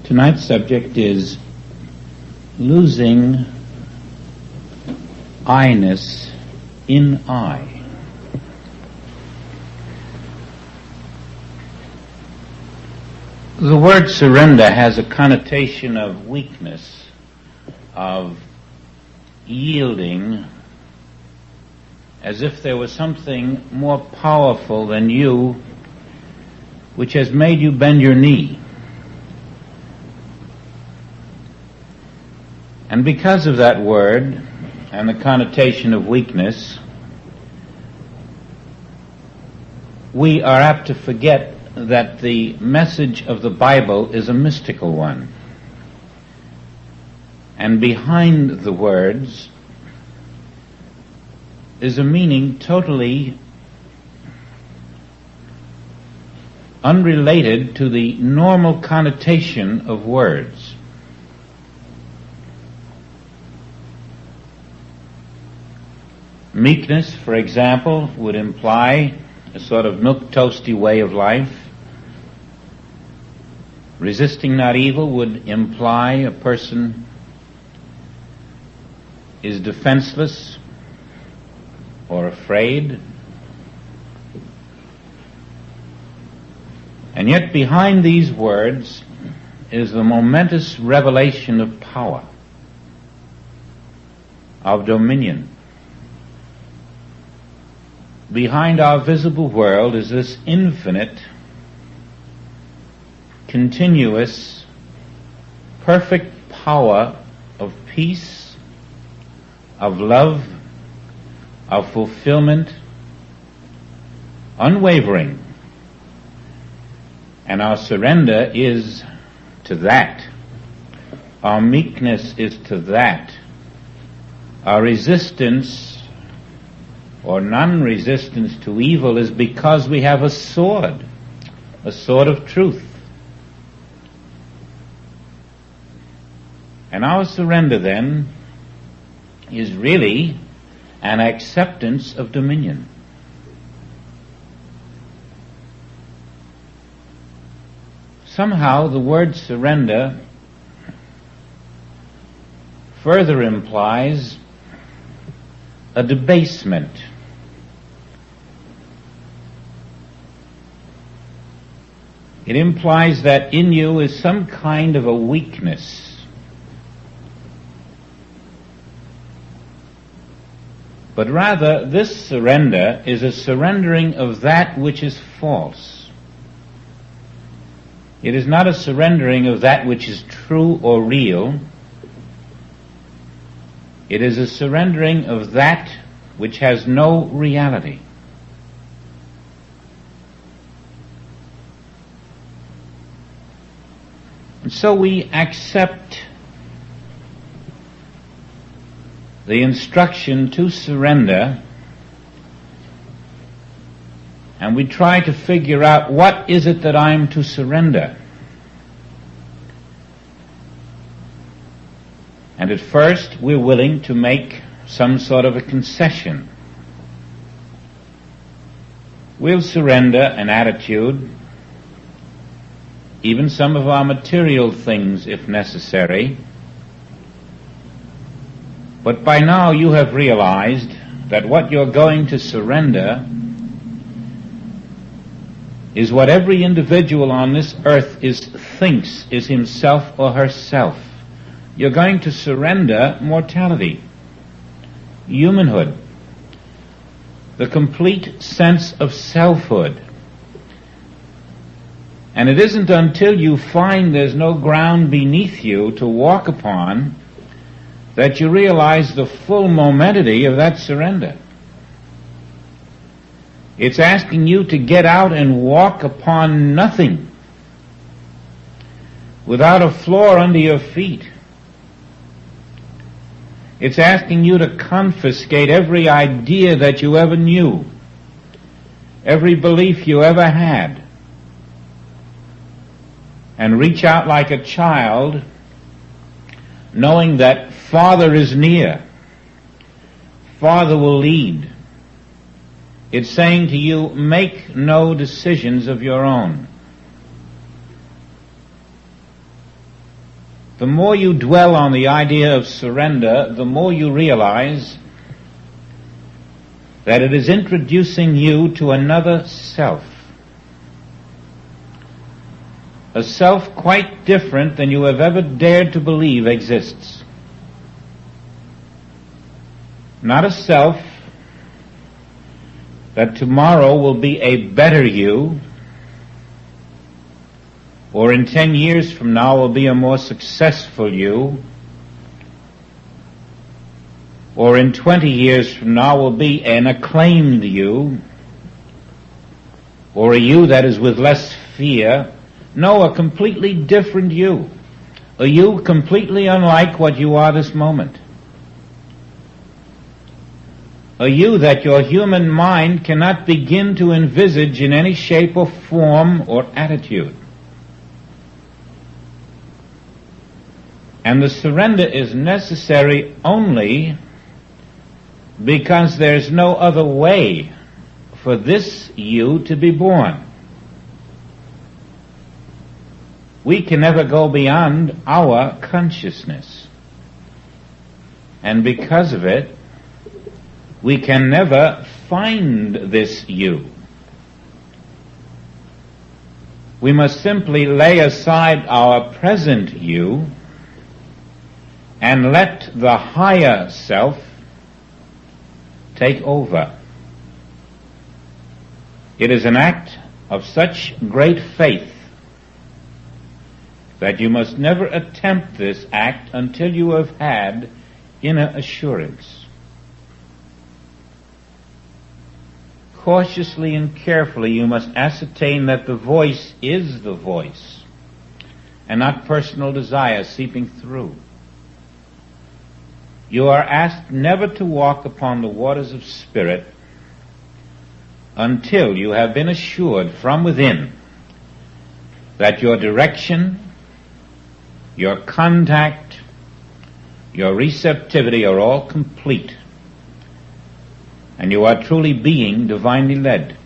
Tonight's subject is losing I-ness in I. The word surrender has a connotation of weakness, of yielding, as if there was something more powerful than you which has made you bend your knee. And because of that word and the connotation of weakness, we are apt to forget that the message of the Bible is a mystical one. And behind the words is a meaning totally unrelated to the normal connotation of words. Meekness, for example, would imply a sort of milquetoasty way of life. Resisting not evil would imply a person is defenseless or afraid. And yet behind these words is the momentous revelation of power, of dominion. Behind our visible world is this infinite, continuous, perfect power of peace, of love, of fulfillment, unwavering. And our surrender is to that. Our meekness is to that. Our resistance or non-resistance to evil is because we have a sword of truth. And our surrender then is really an acceptance of dominion. Somehow the word surrender further implies a debasement. It implies that in you is some kind of a weakness. But rather, this surrender is a surrendering of that which is false. It is not a surrendering of that which is true or real. It is a surrendering of that which has no reality. And so we accept the instruction to surrender, and we try to figure out what is it that I'm to surrender. And at first we're willing to make some sort of a concession. We'll surrender an attitude, even some of our material things if necessary. But by now you have realized that what you're going to surrender is what every individual on this earth thinks is himself or herself. You're going to surrender mortality, humanhood, the complete sense of selfhood. And it isn't until you find there's no ground beneath you to walk upon that you realize the full momentity of that surrender. It's asking you to get out and walk upon nothing, without a floor under your feet. It's asking you to confiscate every idea that you ever knew, every belief you ever had, and reach out like a child, knowing that Father is near. Father will lead. It's saying to you, make no decisions of your own. the more you dwell on the idea of surrender, the more you realize that it is introducing you to another self. A self quite different than you have ever dared to believe exists. Not a self that tomorrow will be a better you, or in 10 years from now will be a more successful you, or in 20 years from now will be an acclaimed you, or a you that is with less fear. No, a completely different you. A you completely unlike what you are this moment. A you that your human mind cannot begin to envisage in any shape or form or attitude. And the surrender is necessary only because there's no other way for this you to be born. We can never go beyond our consciousness. And because of it, we can never find this you. We must simply lay aside our present you and let the higher self take over. It is an act of such great faith that you must never attempt this act until you have had inner assurance. Cautiously and carefully you must ascertain that the voice is the voice and not personal desire seeping through. You are asked never to walk upon the waters of spirit until you have been assured from within that your direction, your contact, your receptivity are all complete, and you are truly being divinely led.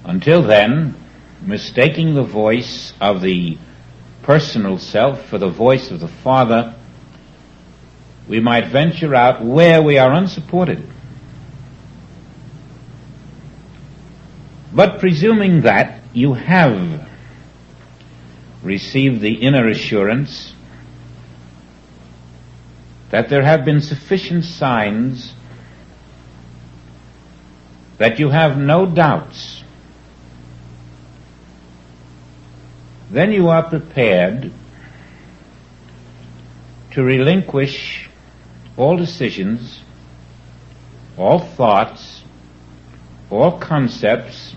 Until then, mistaking the voice of the personal self for the voice of the Father, we might venture out where we are unsupported. But presuming that you have received the inner assurance, that there have been sufficient signs, that you have no doubts, then you are prepared to relinquish all decisions, all thoughts, all concepts,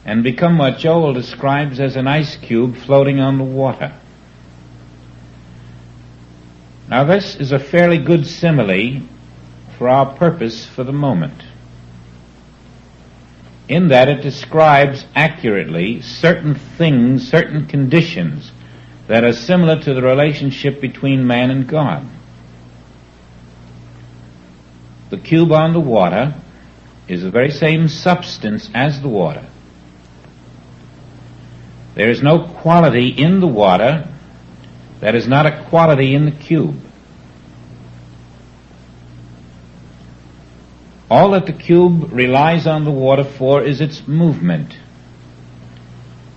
and become what Joel describes as an ice cube floating on the water. Now this is a fairly good simile for our purpose for the moment, in that it describes accurately certain things, certain conditions that are similar to the relationship between man and God. The cube on the water is the very same substance as the water. There is no quality in the water that is not a quality in the cube. All that the cube relies on the water for is its movement.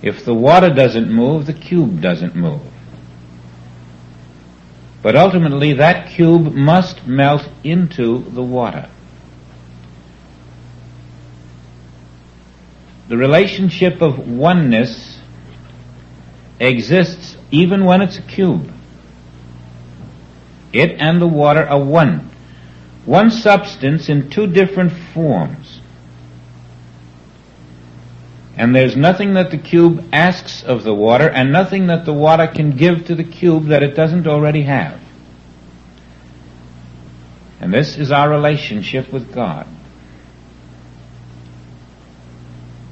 If the water doesn't move, the cube doesn't move. But ultimately, that cube must melt into the water. The relationship of oneness exists even when it's a cube. It and the water are one. One substance in two different forms. And there's nothing that the cube asks of the water and nothing that the water can give to the cube that it doesn't already have. And this is our relationship with God.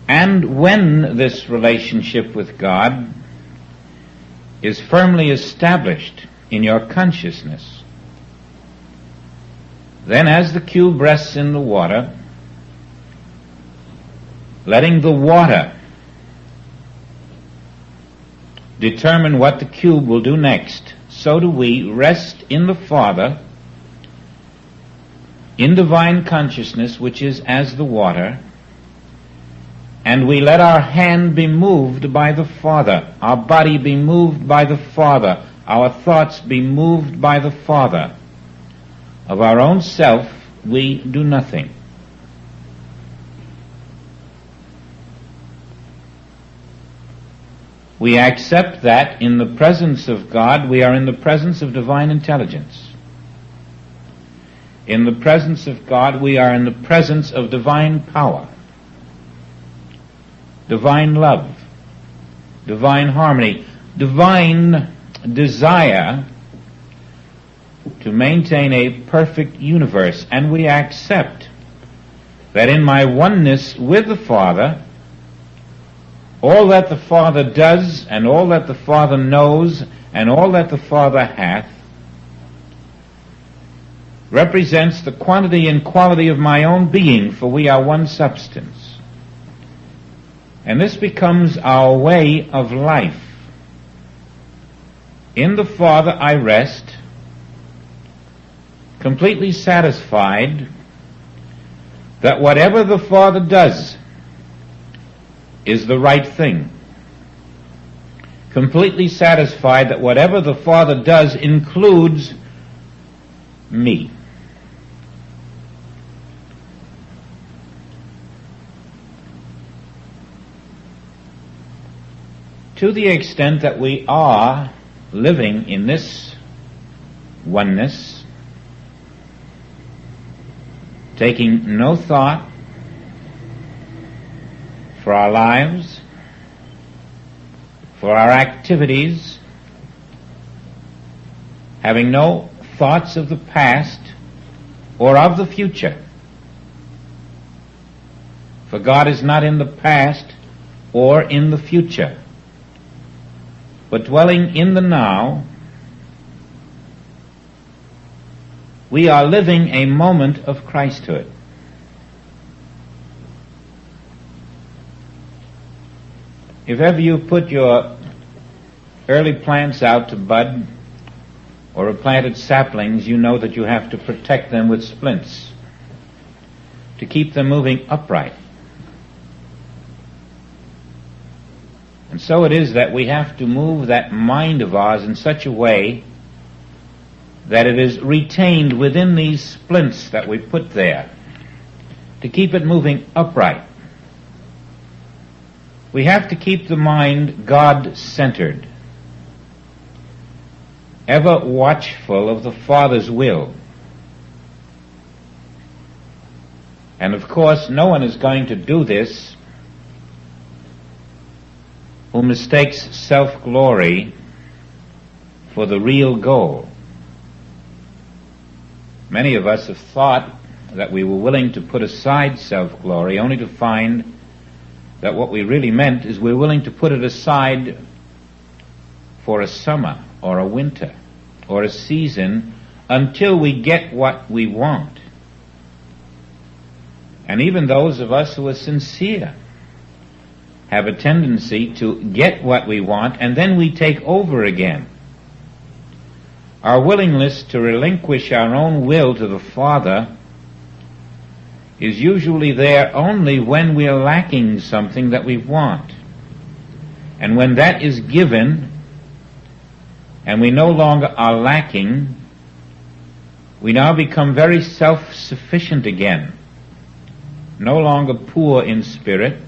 And when this relationship with God is firmly established in your consciousness, then as the cube rests in the water, letting the water determine what the cube will do next, so do we rest in the Father, in divine consciousness, which is as the water, and we let our hand be moved by the Father, our body be moved by the Father, our thoughts be moved by the Father. Of our own self, we do nothing. We accept that in the presence of God, we are in the presence of divine intelligence. In the presence of God, we are in the presence of divine power, divine love, divine harmony, divine desire to maintain a perfect universe. And we accept that in my oneness with the Father, all that the Father does, and all that the Father knows, and all that the Father hath, represents the quantity and quality of my own being, for we are one substance. And this becomes our way of life. In the Father I rest, completely satisfied that whatever the Father does is the right thing. Completely satisfied that whatever the Father does includes me. To the extent that we are living in this oneness, taking no thought for our lives, for our activities, having no thoughts of the past or of the future. For God is not in the past or in the future, but dwelling in the now. We are living a moment of Christhood. If ever you put your early plants out to bud or have planted saplings, you know that you have to protect them with splints to keep them moving upright. And so it is that we have to move that mind of ours in such a way that it is retained within these splints that we put there to keep it moving upright. We have to keep the mind God-centered, ever watchful of the Father's will. And of course, no one is going to do this who mistakes self-glory for the real goal. Many of us have thought that we were willing to put aside self-glory only to find that what we really meant is we're willing to put it aside for a summer or a winter or a season until we get what we want. And even those of us who are sincere have a tendency to get what we want, and then we take over again. Our willingness to relinquish our own will to the Father is usually there only when we are lacking something that we want. And when that is given, and we no longer are lacking, we now become very self-sufficient again, no longer poor in spirit,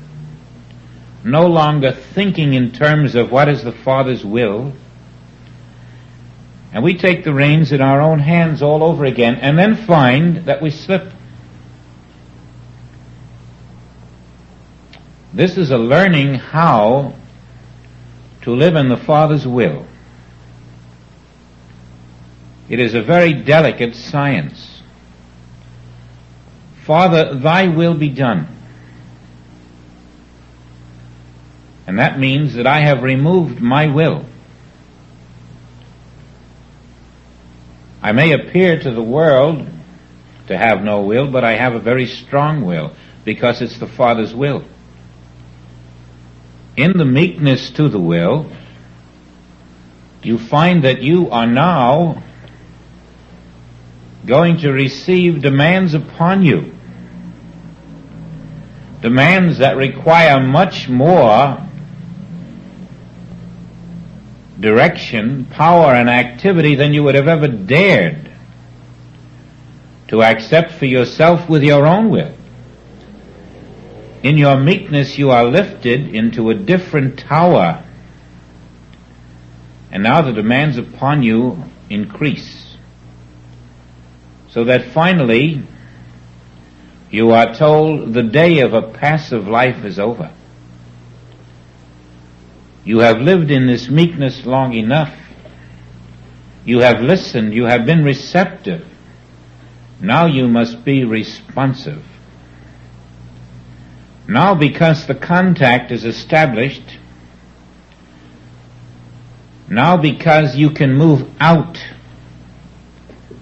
no longer thinking in terms of what is the Father's will, and we take the reins in our own hands all over again, and then find that we slip. This is a learning how to live in the Father's will. It is a very delicate science. Father, thy will be done. And that means that I have removed my will. I may appear to the world to have no will, but I have a very strong will because it's the Father's will. In the meekness to the will, you find that you are now going to receive demands upon you. Demands that require much more direction, power, and activity than you would have ever dared to accept for yourself with your own will. In your meekness you are lifted into a different tower, and now the demands upon you increase, so that finally you are told the day of a passive life is over. You have lived in this meekness long enough. You have listened. You have been receptive. Now you must be responsive. Now, because the contact is established, now because you can move out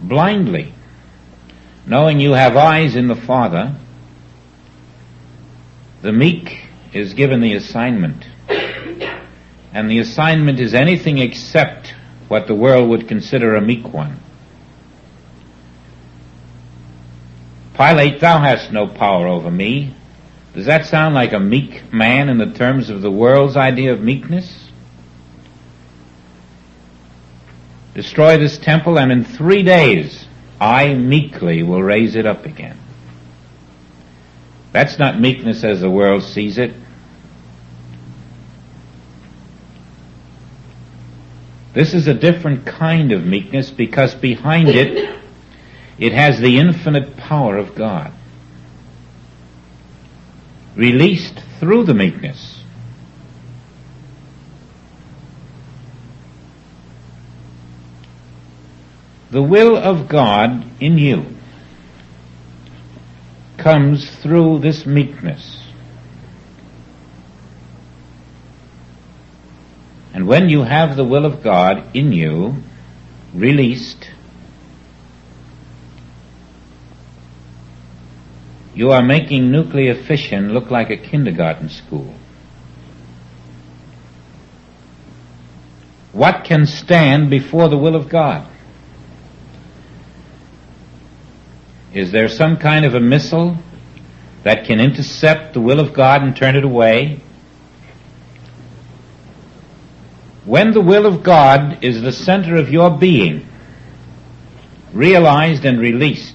blindly, knowing you have eyes in the Father, the meek is given the assignment. And the assignment is anything except what the world would consider a meek one. Pilate, thou hast no power over me. Does that sound like a meek man in the terms of the world's idea of meekness? Destroy this temple, and in 3 days I meekly will raise it up again. That's not meekness as the world sees it. This is a different kind of meekness, because behind it, it has the infinite power of God, released through the meekness. The will of God in you comes through this meekness. And when you have the will of God in you released, you are making nuclear fission look like a kindergarten school. What can stand before the will of God? Is there some kind of a missile that can intercept the will of God and turn it away? When the will of God is the center of your being, realized and released,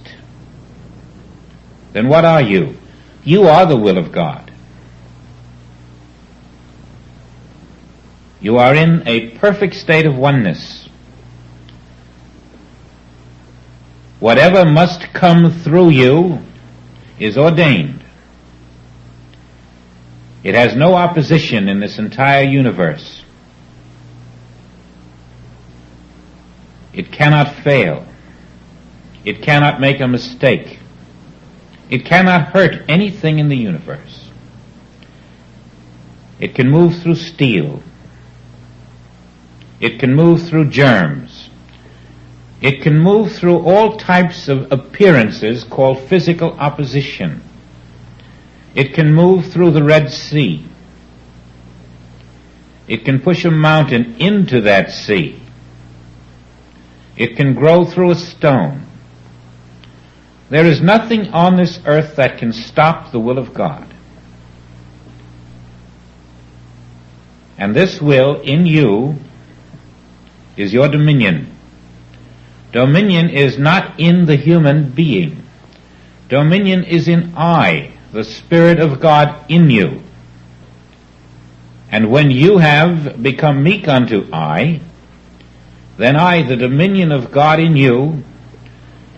then what are you? You are the will of God. You are in a perfect state of oneness. Whatever must come through you is ordained. It has no opposition in this entire universe. It cannot fail. It cannot make a mistake. It cannot hurt anything in the universe. It can move through steel. It can move through germs. It can move through all types of appearances called physical opposition. It can move through the Red Sea. It can push a mountain into that sea. It can grow through a stone. There is nothing on this earth that can stop the will of God. And this will in you is your dominion. Dominion is not in the human being. Dominion is in I, the Spirit of God in you. And when you have become meek unto I, then I, the dominion of God in you,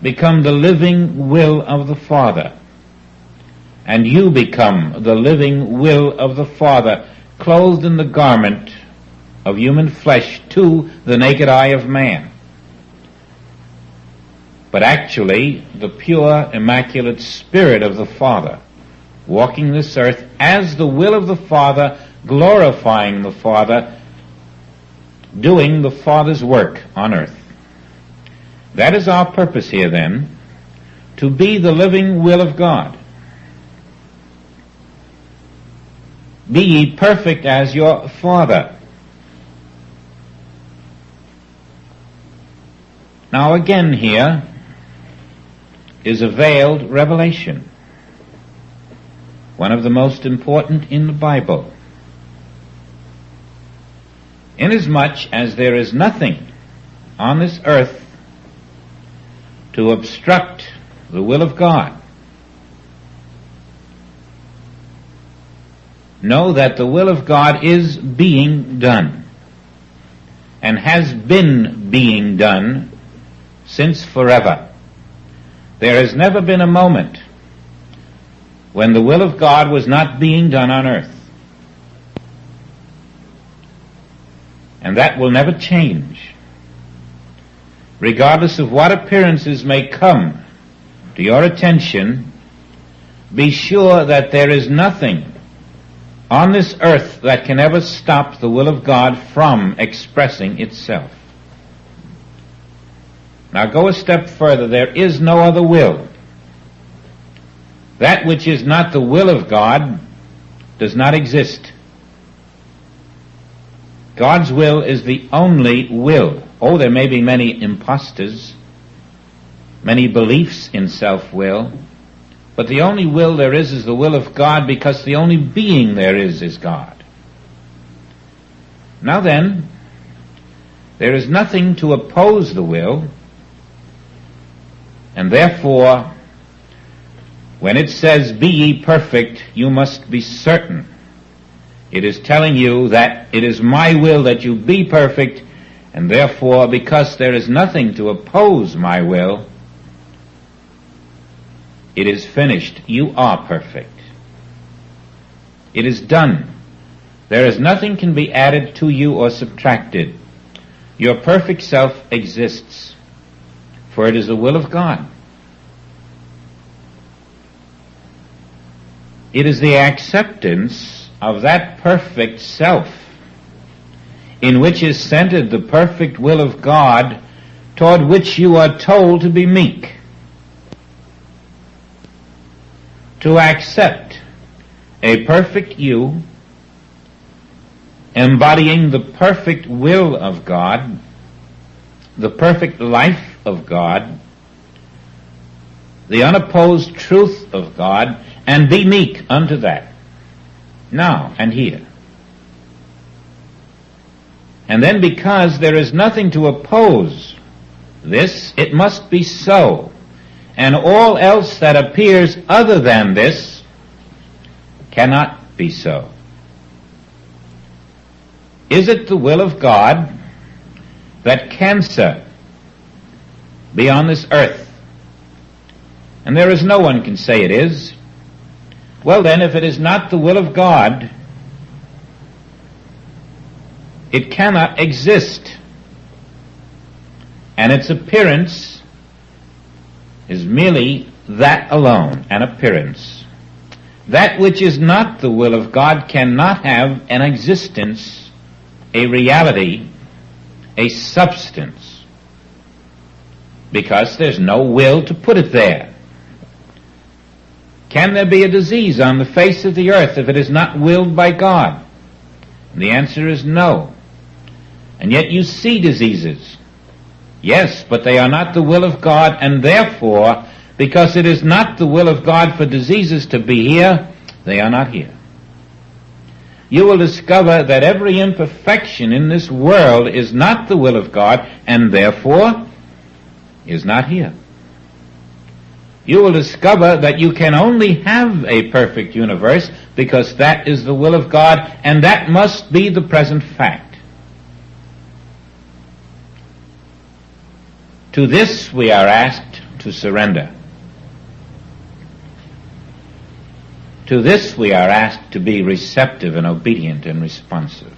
become the living will of the Father. And you become the living will of the Father, clothed in the garment of human flesh to the naked eye of man. But actually, the pure, immaculate Spirit of the Father, walking this earth as the will of the Father, glorifying the Father, doing the Father's work on earth. That is our purpose here then, to be the living will of God. Be ye perfect as your Father. Now again here is a veiled revelation, one of the most important in the Bible. Inasmuch as there is nothing on this earth to obstruct the will of God, know that the will of God is being done and has been being done since forever. There has never been a moment when the will of God was not being done on earth. And that will never change. Regardless of what appearances may come to your attention, be sure that there is nothing on this earth that can ever stop the will of God from expressing itself. Now go a step further. There is no other will. That which is not the will of God does not exist. God's will is the only will. Oh, there may be many impostors, many beliefs in self-will, but the only will there is the will of God, because the only being there is God. Now then, there is nothing to oppose the will, and therefore, when it says, "Be ye perfect," you must be certain. It is telling you that it is my will that you be perfect, and therefore, because there is nothing to oppose my will, it is finished. You are perfect. It is done. There is nothing can be added to you or subtracted. Your perfect self exists, for it is the will of God. It is the acceptance of that perfect self in which is centered the perfect will of God, toward which you are told to be meek. To accept a perfect you, embodying the perfect will of God, the perfect life of God, the unopposed truth of God, and be meek unto that, now and here. And then, because there is nothing to oppose this, it must be so. And all else that appears other than this cannot be so. Is it the will of God that cancer be on this earth? And there is no one can say it is. Well then, if it is not the will of God, it cannot exist. And its appearance is merely that alone, an appearance. That which is not the will of God cannot have an existence, a reality, a substance, because there's no will to put it there. Can there be a disease on the face of the earth if it is not willed by God? And the answer is no. And yet you see diseases. Yes, but they are not the will of God, and therefore, because it is not the will of God for diseases to be here, they are not here. You will discover that every imperfection in this world is not the will of God, and therefore is not here. You will discover that you can only have a perfect universe because that is the will of God, and that must be the present fact. To this we are asked to surrender. To this we are asked to be receptive and obedient and responsive.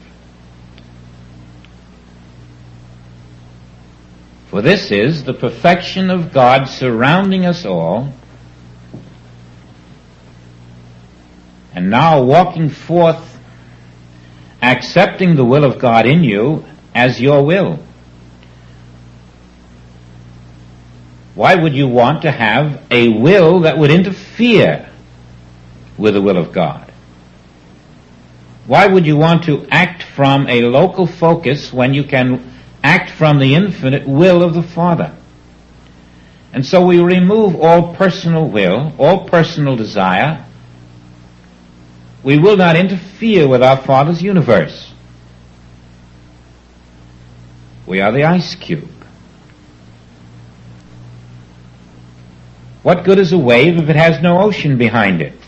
For this is the perfection of God surrounding us all, and now walking forth, accepting the will of God in you as your will. Why would you want to have a will that would interfere with the will of God? Why would you want to act from a local focus when you can act from the infinite will of the Father? And so we remove all personal will, all personal desire. We will not interfere with our Father's universe. We are the ice cube. What good is a wave if it has no ocean behind it?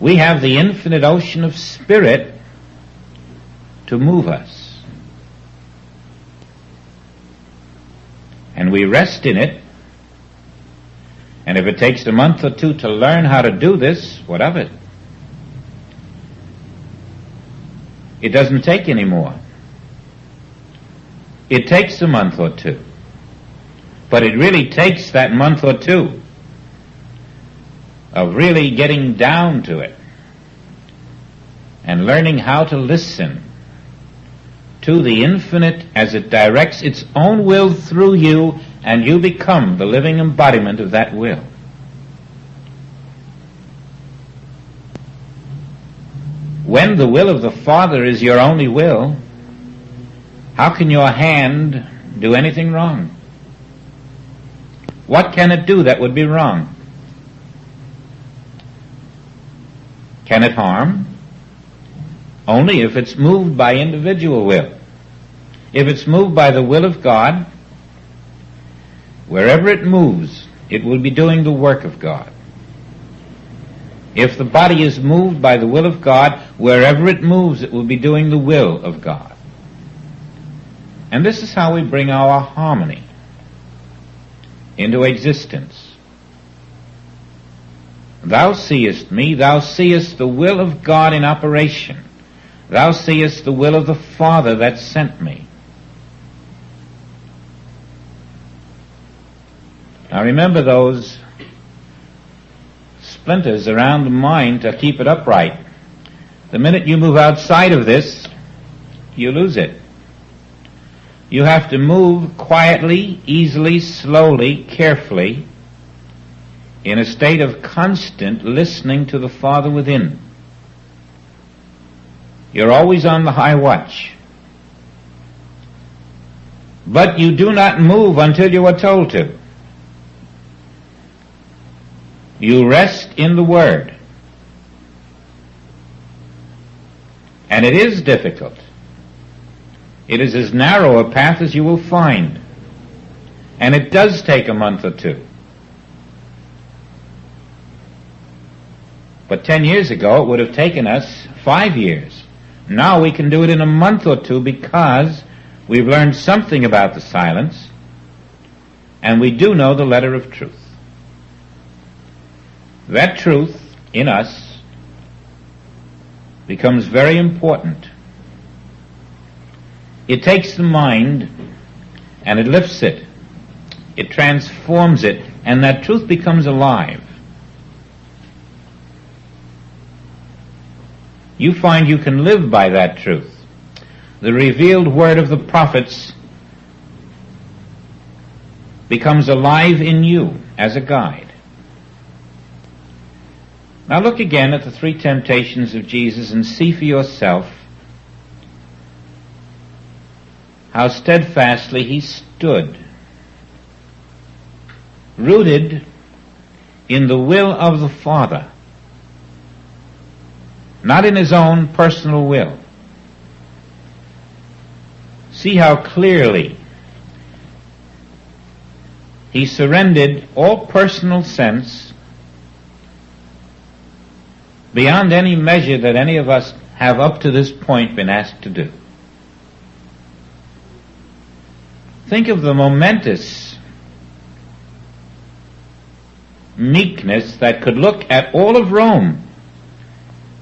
We have the infinite ocean of spirit to move us. And we rest in it. And if it takes a month or two to learn how to do this, what of it? It doesn't take any more. It takes a month or two. But it really takes that month or two of really getting down to it and learning how to listen to the infinite as it directs its own will through you, and you become the living embodiment of that will. When the will of the Father is your only will, how can your hand do anything wrong? What can it do that would be wrong? Can it harm? Only if it's moved by individual will. If it's moved by the will of God, wherever it moves, it will be doing the work of God. If the body is moved by the will of God, wherever it moves, it will be doing the will of God. And this is how we bring our harmony into existence. Thou seest me, thou seest the will of God in operation. Thou seest the will of the Father that sent me. Now remember those splinters around the mind to keep it upright. The minute you move outside of this, you lose it. You have to move quietly, easily, slowly, carefully, in a state of constant listening to the Father within. You're always on the high watch. But you do not move until you are told to. You rest in the Word. And it is difficult. It is as narrow a path as you will find. And it does take a month or two. But 10 years ago, it would have taken us 5 years. Now we can do it in a month or two because we've learned something about the silence, and we do know the letter of truth. That truth in us becomes very important. It takes the mind and it lifts it. It transforms it, and that truth becomes alive. You find you can live by that truth. The revealed word of the prophets becomes alive in you as a guide. Now look again at the three temptations of Jesus and see for yourself how steadfastly he stood, rooted in the will of the Father, not in his own personal will. See how clearly he surrendered all personal sense beyond any measure that any of us have up to this point been asked to do. Think of the momentous meekness that could look at all of Rome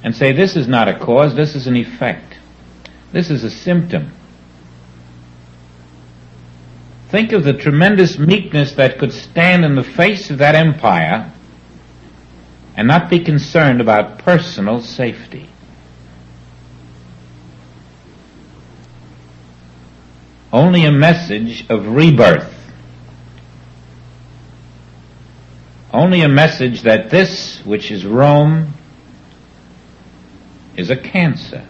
and say, this is not a cause, this is an effect. This is a symptom. Think of the tremendous meekness that could stand in the face of that empire and not be concerned about personal safety. Only a message of rebirth. Only a message that this, which is Rome, is a cancer.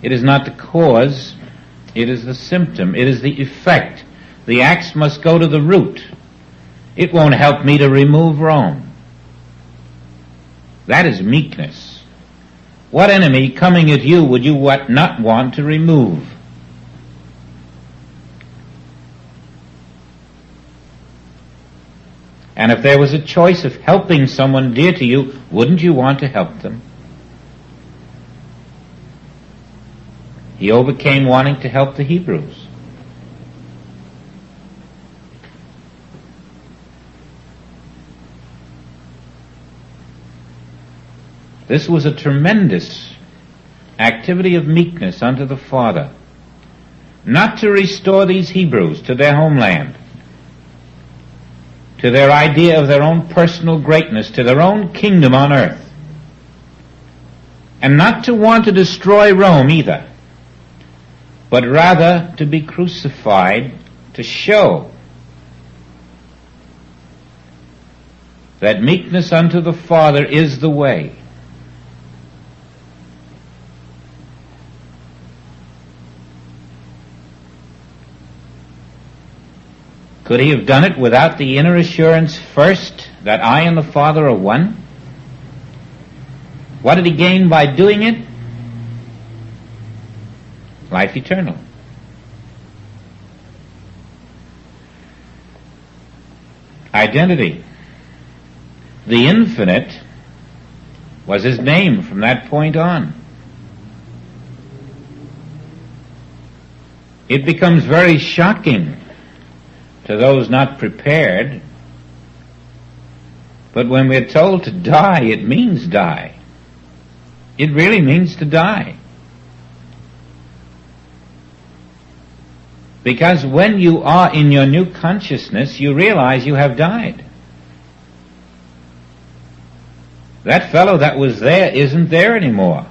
It is not the cause, It is the symptom. It is the effect. The axe must go to the root. It won't help me to remove Rome. That is meekness. What enemy coming at you would you not want to remove? And if there was a choice of helping someone dear to you, wouldn't you want to help them? He overcame wanting to help the Hebrews. This was a tremendous activity of meekness unto the Father, not to restore these Hebrews to their homeland, to their idea of their own personal greatness, to their own kingdom on earth, and not to want to destroy Rome either, but rather to be crucified to show that meekness unto the Father is the way. Could he have done it without the inner assurance first that I and the Father are one? What did he gain by doing it? Life eternal. Identity. The infinite was his name from that point on. It becomes very shocking to those not prepared, but when we're told to die, it means die. It really means to die. Because when you are in your new consciousness, you realize you have died. That fellow that was there isn't there anymore.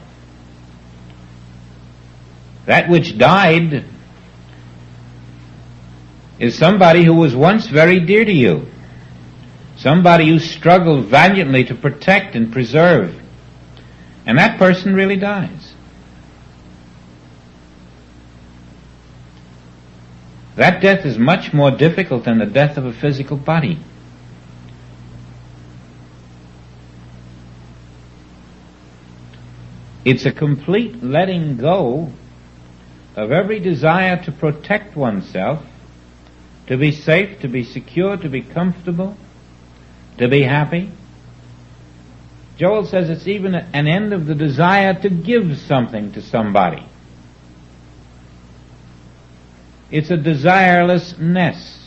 That which died is somebody who was once very dear to you, somebody you struggled valiantly to protect and preserve, and that person really dies. That death is much more difficult than the death of a physical body. It's a complete letting go of every desire to protect oneself, to be safe, to be secure, to be comfortable, to be happy. Joel says it's even an end of the desire to give something to somebody. It's a desirelessness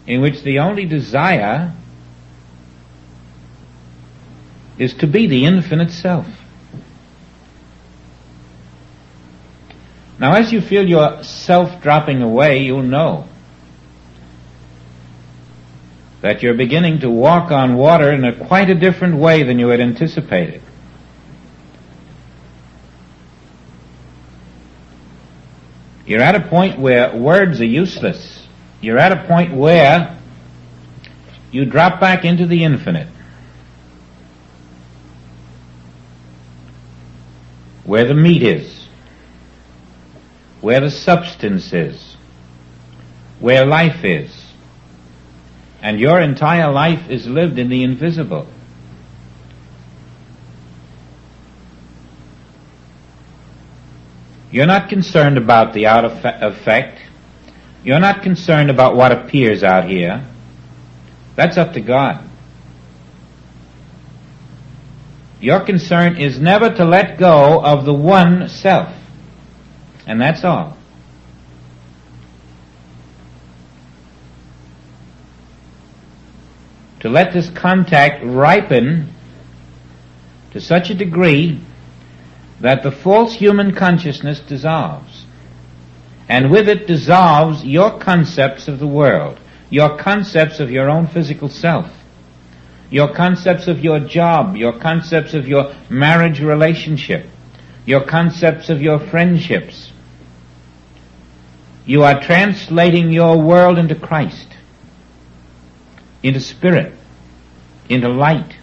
in which the only desire is to be the infinite self. Now, as you feel your self dropping away, you'll know that you're beginning to walk on water in quite a different way than you had anticipated. You're at a point where words are useless. You're at a point where you drop back into the infinite, where the meat is, where the substance is, where life is. And your entire life is lived in the invisible. You're not concerned about the outer effect. You're not concerned about what appears out here. That's up to God. Your concern is never to let go of the one self. And that's all. To let this contact ripen to such a degree that the false human consciousness dissolves. And with it dissolves your concepts of the world, your concepts of your own physical self, your concepts of your job, your concepts of your marriage relationship, your concepts of your friendships. You are translating your world into Christ, into spirit, into light.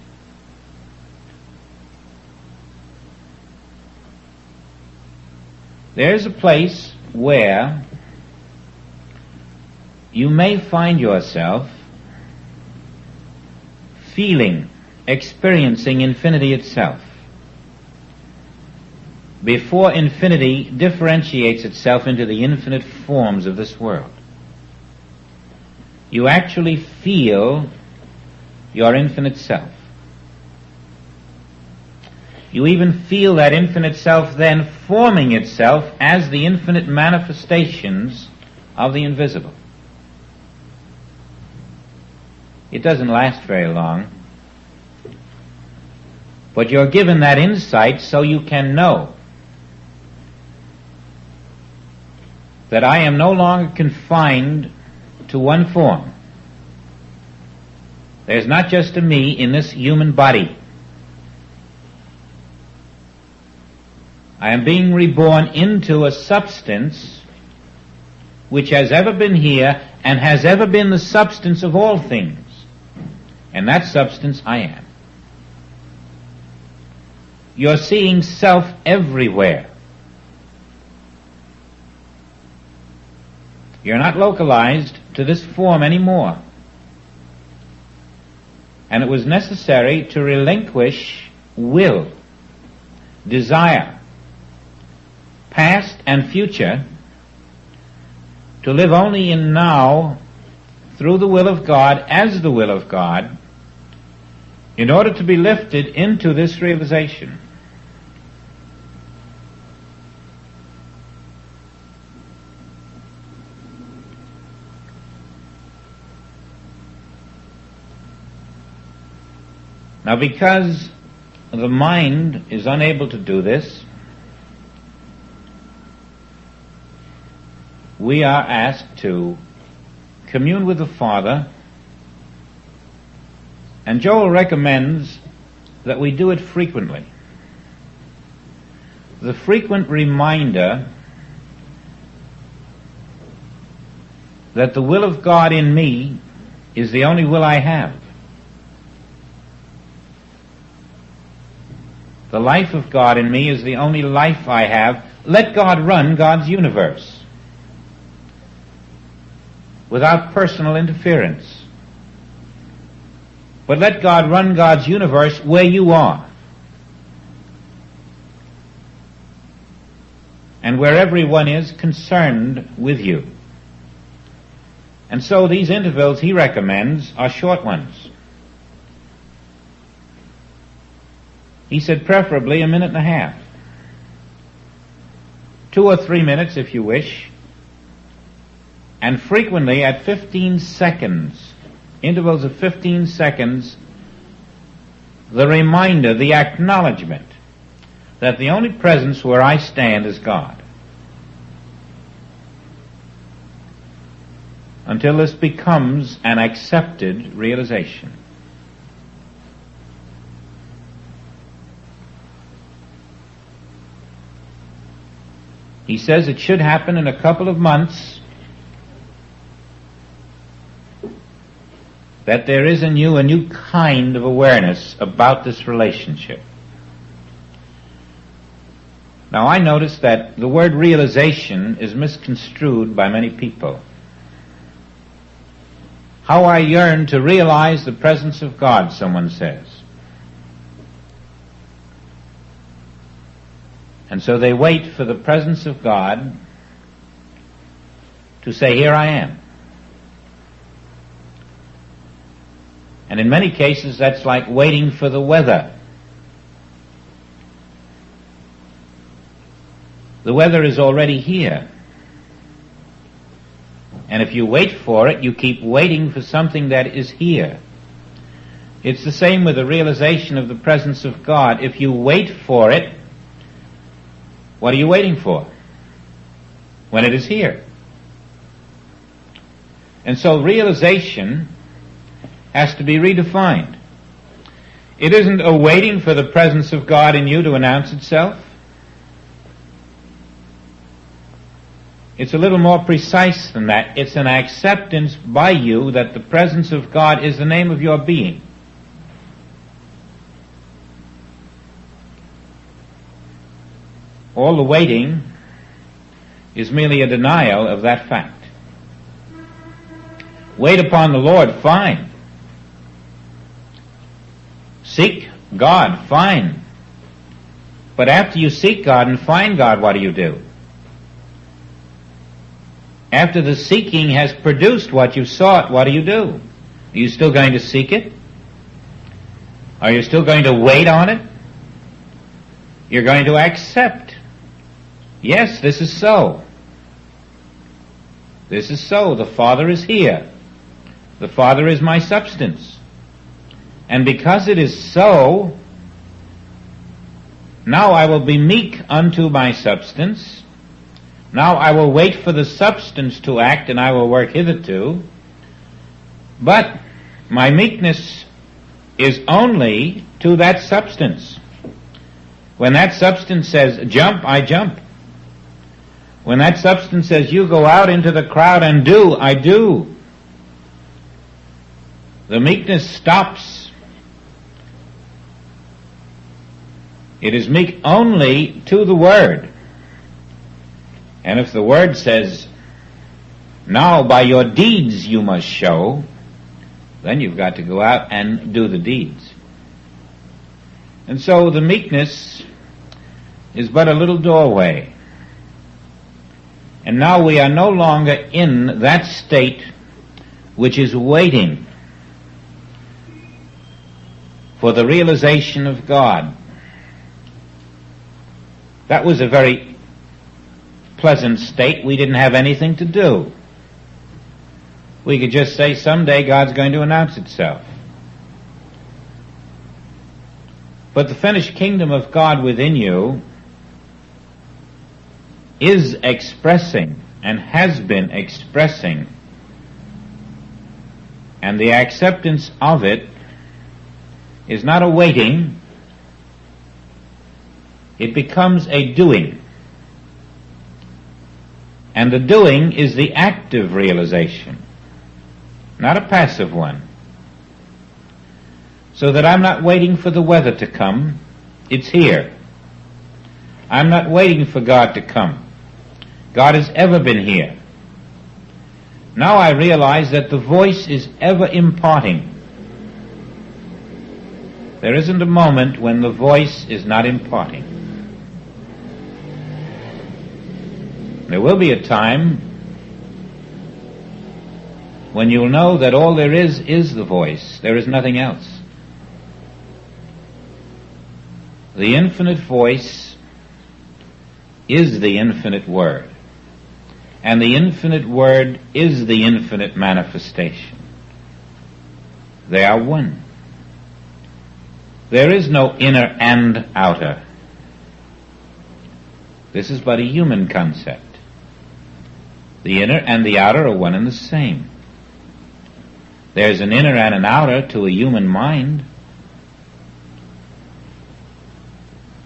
There's a place where you may find yourself feeling, experiencing infinity itself, before infinity differentiates itself into the infinite forms of this world. You actually feel your infinite self. You even feel that infinite self then forming itself as the infinite manifestations of the invisible. It doesn't last very long, but you're given that insight so you can know that I am no longer confined to one form. There's not just a me in this human body. I am being reborn into a substance which has ever been here and has ever been the substance of all things. And that substance I am. You're seeing self everywhere. You're not localized to this form anymore. And it was necessary to relinquish will, desire, past and future, to live only in now through the will of God, as the will of God, in order to be lifted into this realization. Now, because the mind is unable to do this, we are asked to commune with the Father, and Joel recommends that we do it frequently. The frequent reminder that the will of God in me is the only will I have. The life of God in me is the only life I have. Let God run God's universe without personal interference. But let God run God's universe where you are, and where everyone is concerned with you. And so these intervals he recommends are short ones. He said preferably a minute and a half. 2 or 3 minutes if you wish. And frequently at 15 seconds, intervals of 15 seconds, the reminder, the acknowledgement that the only presence where I stand is God. Until this becomes an accepted realization. He says it should happen in a couple of months, that there is in you a new kind of awareness about this relationship. Now, I notice that the word realization is misconstrued by many people. How I yearn to realize the presence of God, someone says. And so they wait for the presence of God to say, here I am. And in many cases, that's like waiting for the weather. The weather is already here. And if you wait for it, you keep waiting for something that is here. It's the same with the realization of the presence of God. If you wait for it, what are you waiting for? When it is here. And so realization has to be redefined. It isn't a waiting for the presence of God in you to announce itself. It's a little more precise than that. It's an acceptance by you that the presence of God is the name of your being. All the waiting is merely a denial of that fact. Wait upon the Lord, fine. Seek God, fine. But after you seek God and find God, what do? After the seeking has produced what you sought, what do? Are you still going to seek it? Are you still going to wait on it? You're going to accept. Yes, this is so. This is so. The Father is here. The Father is my substance. And because it is so, now I will be meek unto my substance. Now I will wait for the substance to act, and I will work hitherto. But my meekness is only to that substance. When that substance says, jump, I jump. When that substance says, you go out into the crowd and do, I do. The meekness stops. It is meek only to the Word. And if the Word says, now by your deeds you must show, then you've got to go out and do the deeds. And so the meekness is but a little doorway. And now we are no longer in that state which is waiting for the realization of God. That was a very pleasant state. We didn't have anything to do. We could just say, someday God's going to announce itself. But the finished kingdom of God within you is expressing and has been expressing, and the acceptance of it is not a waiting, it becomes a doing. And the doing is the active realization, not a passive one. So that I'm not waiting for the weather to come, it's here. I'm not waiting for God to come. God has ever been here. Now I realize that the voice is ever imparting. There isn't a moment when the voice is not imparting. There will be a time when you'll know that all there is the voice. There is nothing else. The infinite voice is the infinite word. And the infinite word is the infinite manifestation. They are one. There is no inner and outer. This is but a human concept. The inner and the outer are one and the same. There's an inner and an outer to a human mind.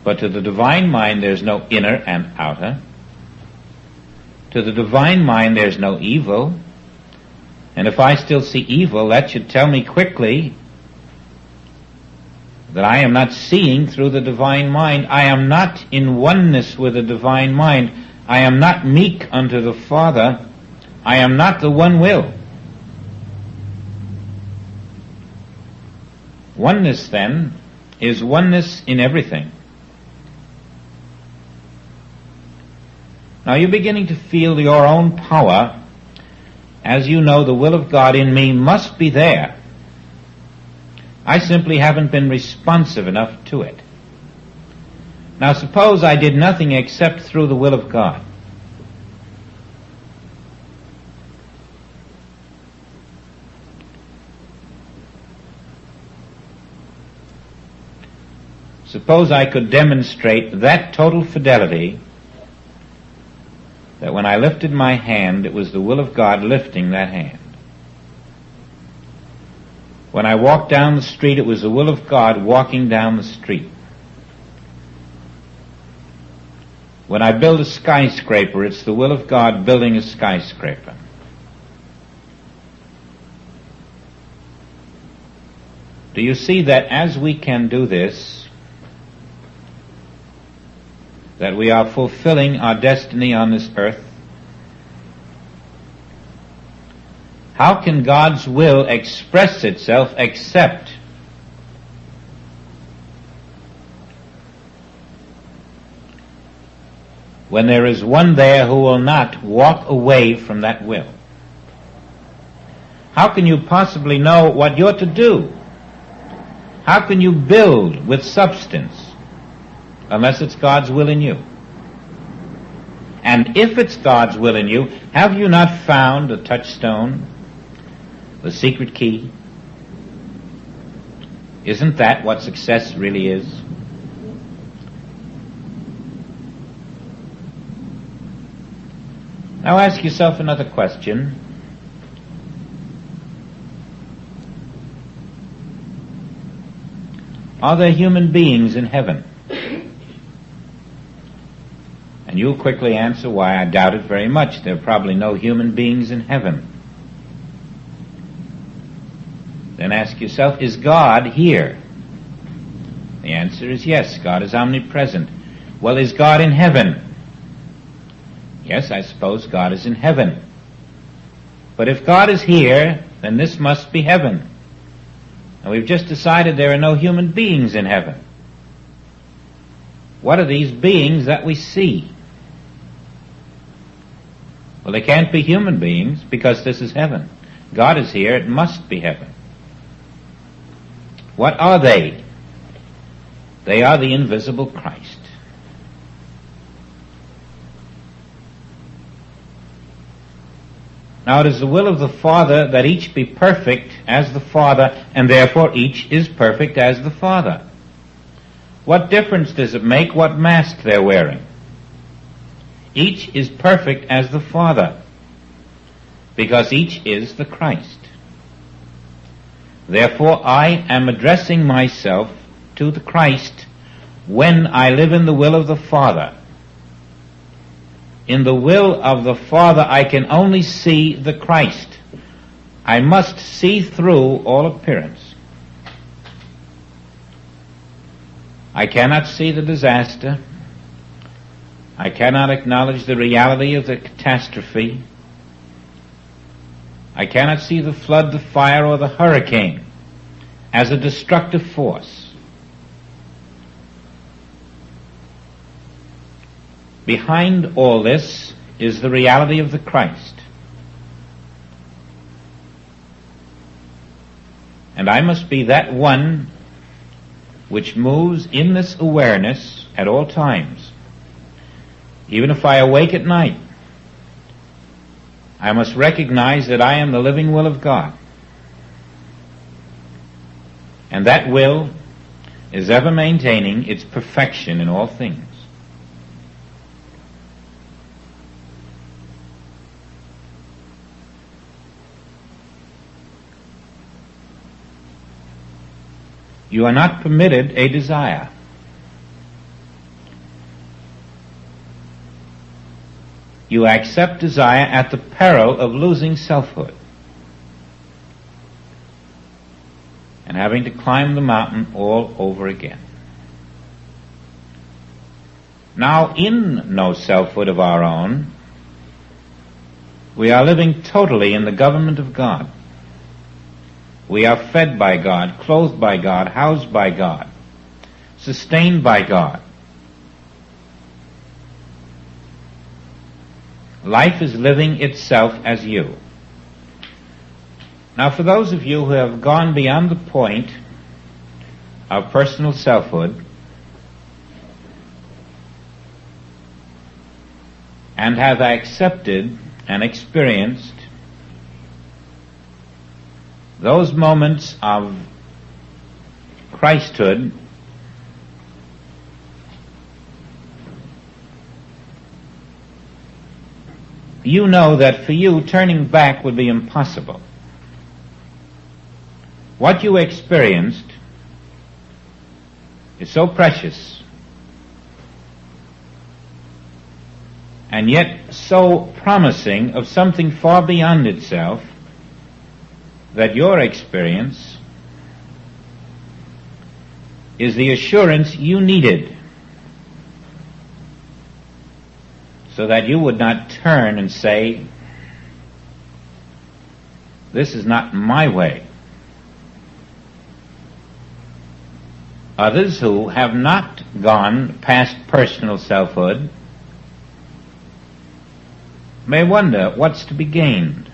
But to the divine mind there's no inner and outer. To the divine mind there's no evil. And if I still see evil, that should tell me quickly that I am not seeing through the divine mind. I am not in oneness with the divine mind. I am not meek unto the Father. I am not the one will. Oneness, then, is oneness in everything. Now you're beginning to feel your own power. As you know, the will of God in me must be there. I simply haven't been responsive enough to it. Now suppose I did nothing except through the will of God. Suppose I could demonstrate that total fidelity that when I lifted my hand, it was the will of God lifting that hand. When I walked down the street, it was the will of God walking down the street. When I build a skyscraper, it's the will of God building a skyscraper. Do you see that as we can do this, that we are fulfilling our destiny on this earth? How can God's will express itself except when there is one there who will not walk away from that will? How can you possibly know what you're to do? How can you build with substance unless it's God's will in you? And if it's God's will in you, have you not found the touchstone, the secret key? Isn't that what success really is? Now ask yourself another question. Are there human beings in heaven? And you'll quickly answer, why, I doubt it very much. There are probably no human beings in heaven. Then ask yourself, is God here? The answer is yes, God is omnipresent. Well, is God in heaven? Yes, I suppose God is in heaven. But if God is here, then this must be heaven. And we've just decided there are no human beings in heaven. What are these beings that we see? Well, they can't be human beings because this is heaven. God is here, it must be heaven. What are they? They are the invisible Christ. Now it is the will of the Father that each be perfect as the Father, and therefore each is perfect as the Father. What difference does it make what mask they're wearing? Each is perfect as the Father, because each is the Christ. Therefore I am addressing myself to the Christ when I live in the will of the Father. In the will of the Father I can only see the Christ. I must see through all appearance. I cannot see the disaster. I cannot acknowledge the reality of the catastrophe. I cannot see the flood, the fire, or the hurricane as a destructive force. Behind all this is the reality of the Christ. And I must be that one which moves in this awareness at all times. Even if I awake at night, I must recognize that I am the living will of God. And that will is ever maintaining its perfection in all things. You are not permitted a desire. You accept desire at the peril of losing selfhood and having to climb the mountain all over again. Now, in no selfhood of our own, we are living totally in the government of God. We are fed by God, clothed by God, housed by God, sustained by God. Life is living itself as you. Now, for those of you who have gone beyond the point of personal selfhood and have accepted and experienced those moments of Christhood, you know that for you turning back would be impossible. What you experienced is so precious and yet so promising of something far beyond itself that your experience is the assurance you needed so that you would not turn and say, This is not my way. Others who have not gone past personal selfhood may wonder what's to be gained.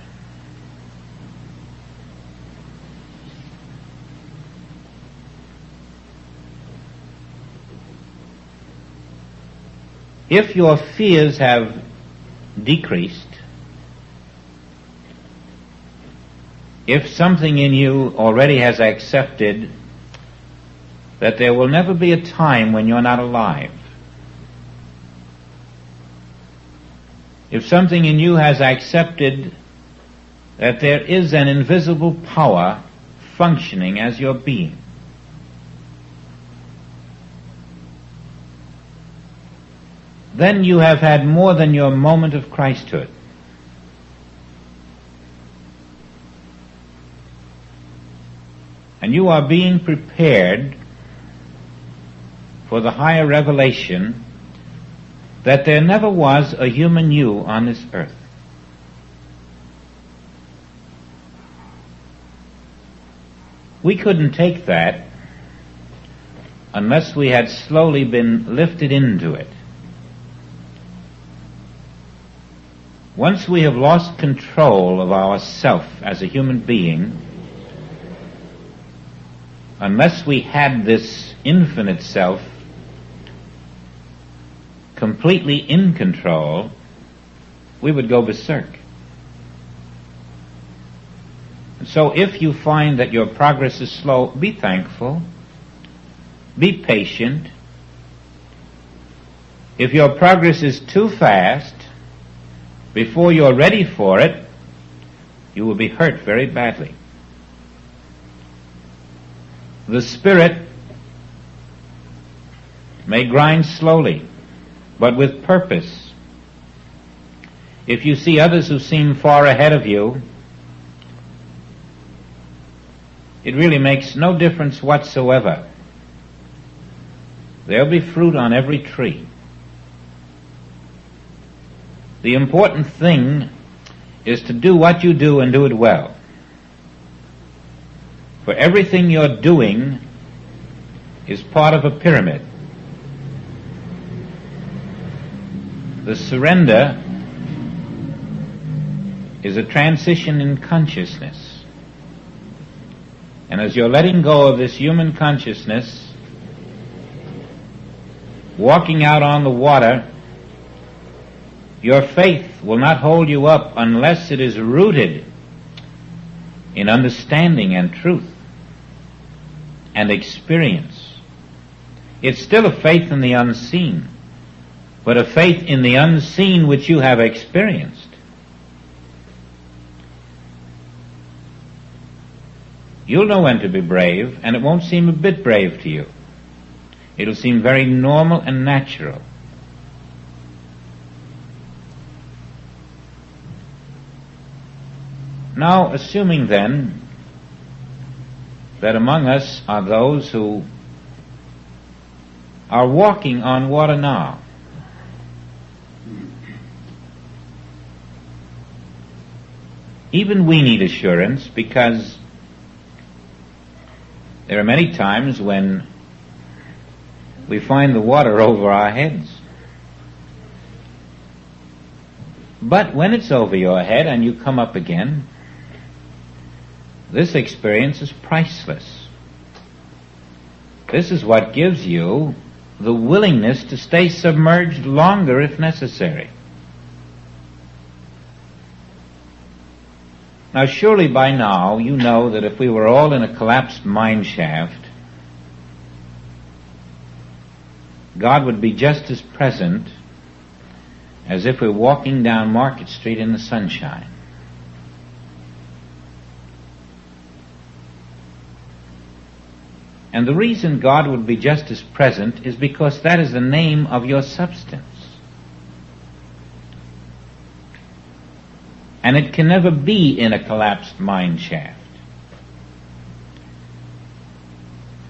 If your fears have decreased, if something in you already has accepted that there will never be a time when you're not alive, if something in you has accepted that there is an invisible power functioning as your being, then you have had more than your moment of Christhood. And you are being prepared for the higher revelation that there never was a human you on this earth. We couldn't take that unless we had slowly been lifted into it. Once we have lost control of ourself as a human being, unless we had this infinite self completely in control, we would go berserk. And so if you find that your progress is slow, be thankful, be patient. If your progress is too fast, before you're ready for it, you will be hurt very badly. The spirit may grind slowly, but with purpose. If you see others who seem far ahead of you, it really makes no difference whatsoever. There'll be fruit on every tree. The important thing is to do what you do and do it well. For everything you're doing is part of a pyramid. The surrender is a transition in consciousness. And as you're letting go of this human consciousness, walking out on the water, your faith will not hold you up unless it is rooted in understanding and truth and experience. It's still a faith in the unseen, but a faith in the unseen which you have experienced. You'll know when to be brave, and it won't seem a bit brave to you. It'll seem very normal and natural. Now, assuming then that among us are those who are walking on water now, even we need assurance, because there are many times when we find the water over our heads. But when it's over your head and you come up again, this experience is priceless. This is what gives you the willingness to stay submerged longer if necessary. Now, surely by now you know that if we were all in a collapsed mine shaft, God would be just as present as if we're walking down Market Street in the sunshine. And the reason God would be just as present is because that is the name of your substance. And it can never be in a collapsed mine shaft.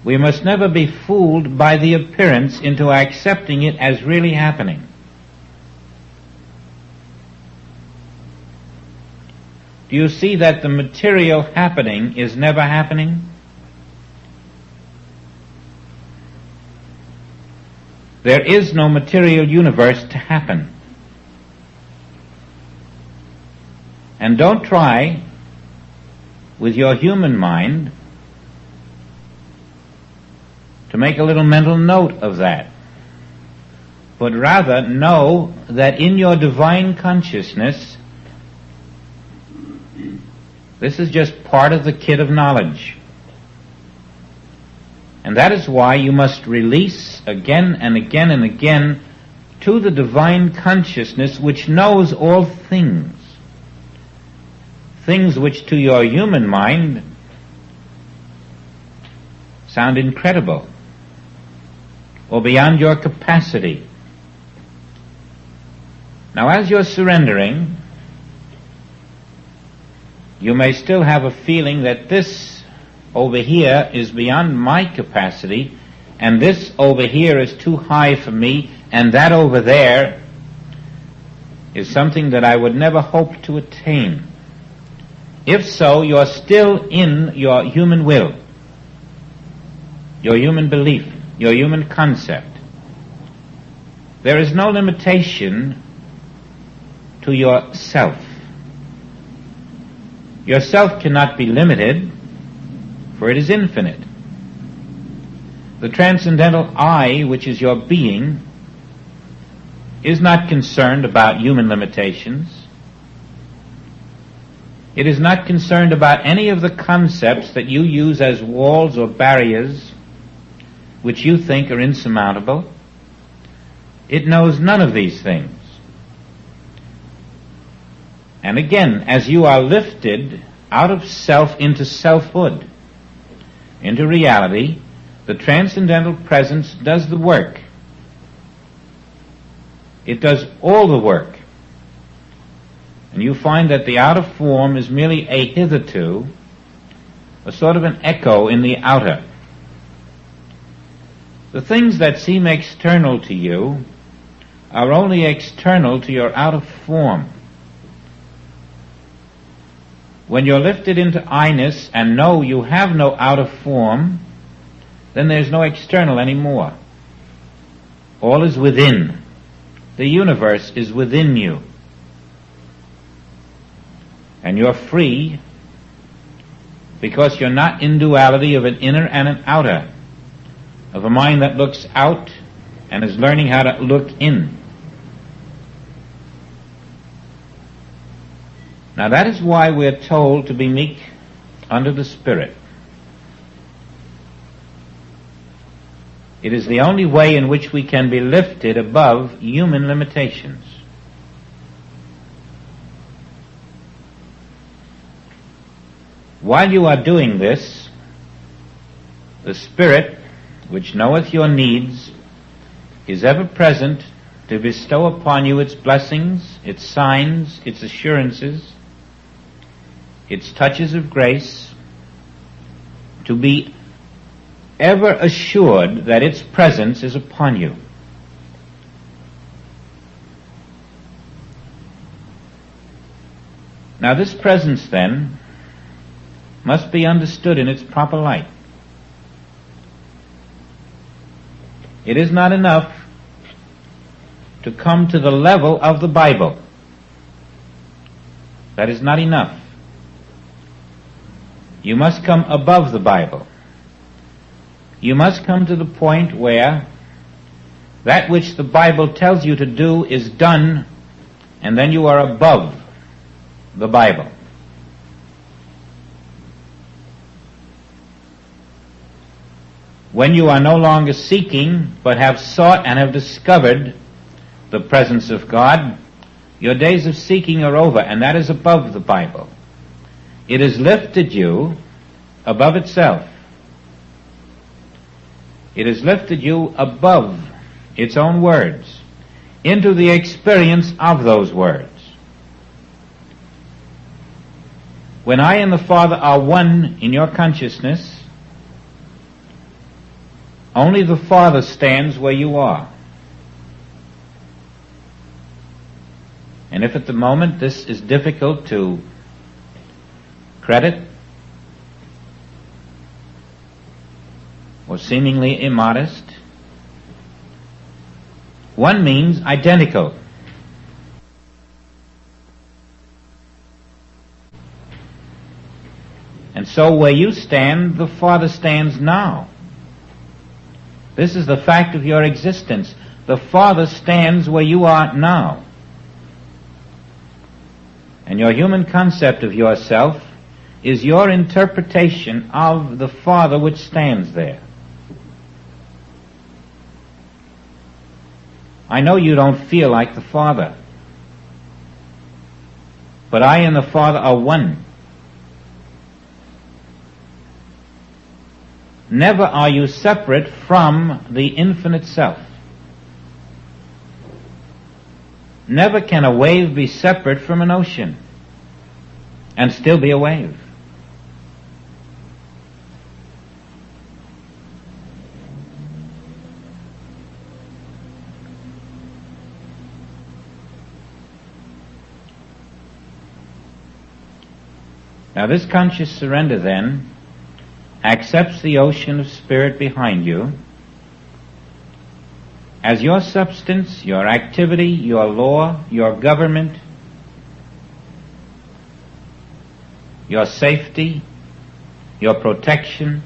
We must never be fooled by the appearance into accepting it as really happening. Do you see that the material happening is never happening? There is no material universe to happen. And don't try, with your human mind, to make a little mental note of that. But rather know that in your divine consciousness, this is just part of the kit of knowledge. And that is why you must release again and again and again to the divine consciousness which knows all things. Things which to your human mind sound incredible or beyond your capacity. Now, as you're surrendering, you may still have a feeling that this over here is beyond my capacity, and this over here is too high for me, and that over there is something that I would never hope to attain. If so, you're still in your human will, your human belief, your human concept. There is no limitation to yourself. Yourself cannot be limited, for it is infinite. The transcendental I, which is your being, is not concerned about human limitations. It is not concerned about any of the concepts that you use as walls or barriers which you think are insurmountable. It knows none of these things. And again, as you are lifted out of self into selfhood, into reality, the transcendental presence does the work. It does all the work. And you find that the outer form is merely a hitherto, a sort of an echo in the outer. The things that seem external to you are only external to your outer form. When you're lifted into I-ness and know you have no outer form, then there's no external anymore. All is within. The universe is within you. And you're free because you're not in duality of an inner and an outer, of a mind that looks out and is learning how to look in. Now that is why we're told to be meek under the Spirit. It is the only way in which we can be lifted above human limitations. While you are doing this, the Spirit, which knoweth your needs, is ever present to bestow upon you its blessings, its signs, its assurances, its touches of grace, to be ever assured that its presence is upon you. Now this presence, then, must be understood in its proper light. It is not enough to come to the level of the Bible. That is not enough. You must come above the Bible. You must come to the point where that which the Bible tells you to do is done, and then you are above the Bible. When you are no longer seeking, but have sought and have discovered the presence of God, your days of seeking are over, and that is above the Bible. It has lifted you above itself. It has lifted you above its own words, into the experience of those words. When I and the Father are one in your consciousness, only the Father stands where you are. And if at the moment this is difficult to credit, or seemingly immodest. One means identical. And so where you stand, the Father stands now. This is the fact of your existence. The Father stands where you are now. And your human concept of yourself is your interpretation of the Father which stands there. I know you don't feel like the Father, but I and the Father are one. Never are you separate from the infinite self. Never can a wave be separate from an ocean and still be a wave. Now this conscious surrender then accepts the ocean of spirit behind you as your substance, your activity, your law, your government, your safety, your protection,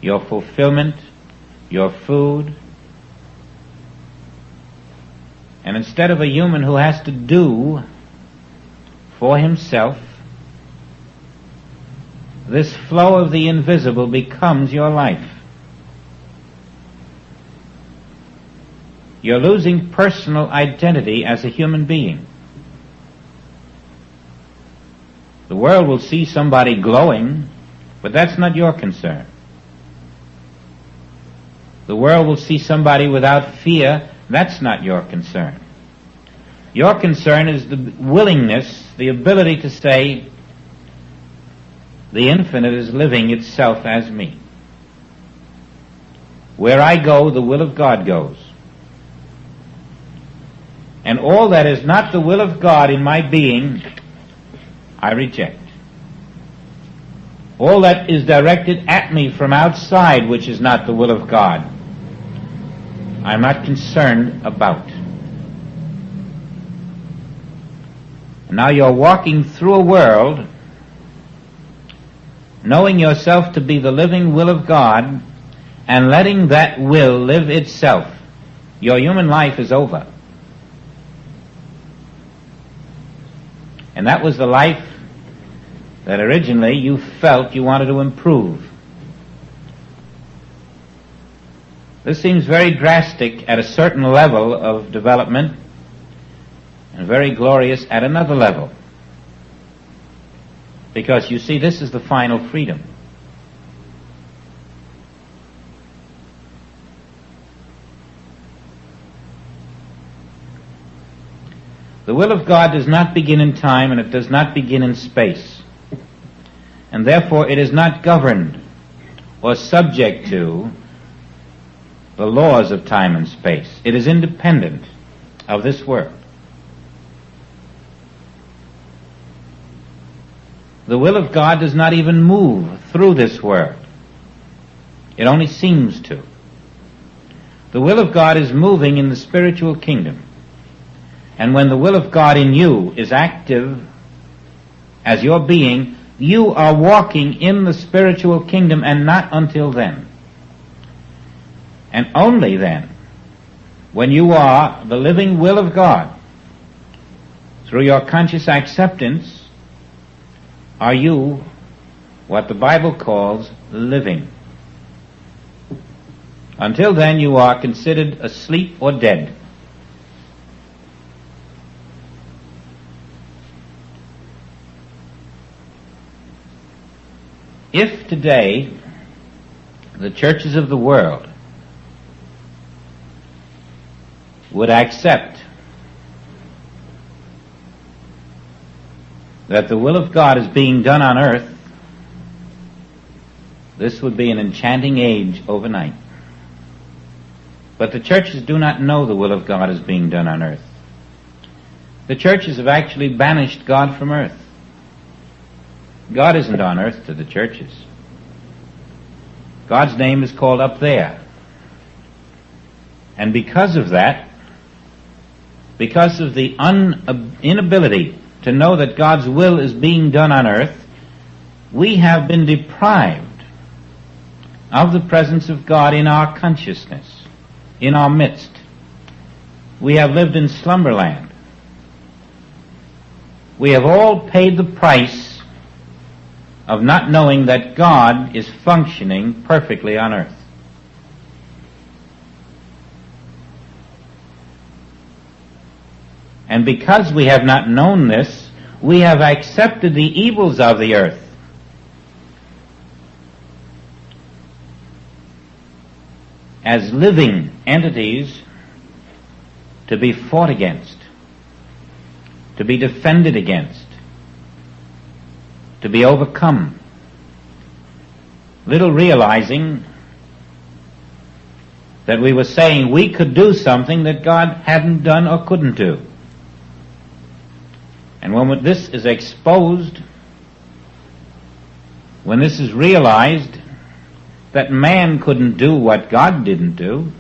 your fulfillment, your food. And instead of a human who has to do for himself, this flow of the invisible becomes your life. You're losing personal identity as a human being. The world will see somebody glowing, but that's not your concern. The world will see somebody without fear, that's not your concern. Your concern is the willingness, the ability to say, the infinite is living itself as me. Where I go, the will of God goes. And all that is not the will of God in my being, I reject. All that is directed at me from outside, which is not the will of God, I'm not concerned about. And now you're walking through a world knowing yourself to be the living will of God and letting that will live itself. Your human life is over. And that was the life that originally you felt you wanted to improve. This seems very drastic at a certain level of development and very glorious at another level. Because you see, this is the final freedom. The will of God does not begin in time and it does not begin in space. And therefore it is not governed or subject to the laws of time and space. It is independent of this world. The will of God does not even move through this world. It only seems to. The will of God is moving in the spiritual kingdom. And when the will of God in you is active as your being, you are walking in the spiritual kingdom, and not until then. And only then, when you are the living will of God, through your conscious acceptance, are you what the Bible calls living. Until then, you are considered asleep or dead. If today the churches of the world would accept that the will of God is being done on earth, this would be an enchanting age overnight. But the churches do not know the will of God is being done on earth. The churches have actually banished God from earth. God isn't on earth to the churches. God's name is called up there. And because of that, because of the inability to know that God's will is being done on earth, we have been deprived of the presence of God in our consciousness, in our midst. We have lived in slumberland. We have all paid the price of not knowing that God is functioning perfectly on earth. And because we have not known this, we have accepted the evils of the earth as living entities to be fought against, to be defended against, to be overcome, little realizing that we were saying we could do something that God hadn't done or couldn't do. And when this is exposed, when this is realized that man couldn't do what God didn't do,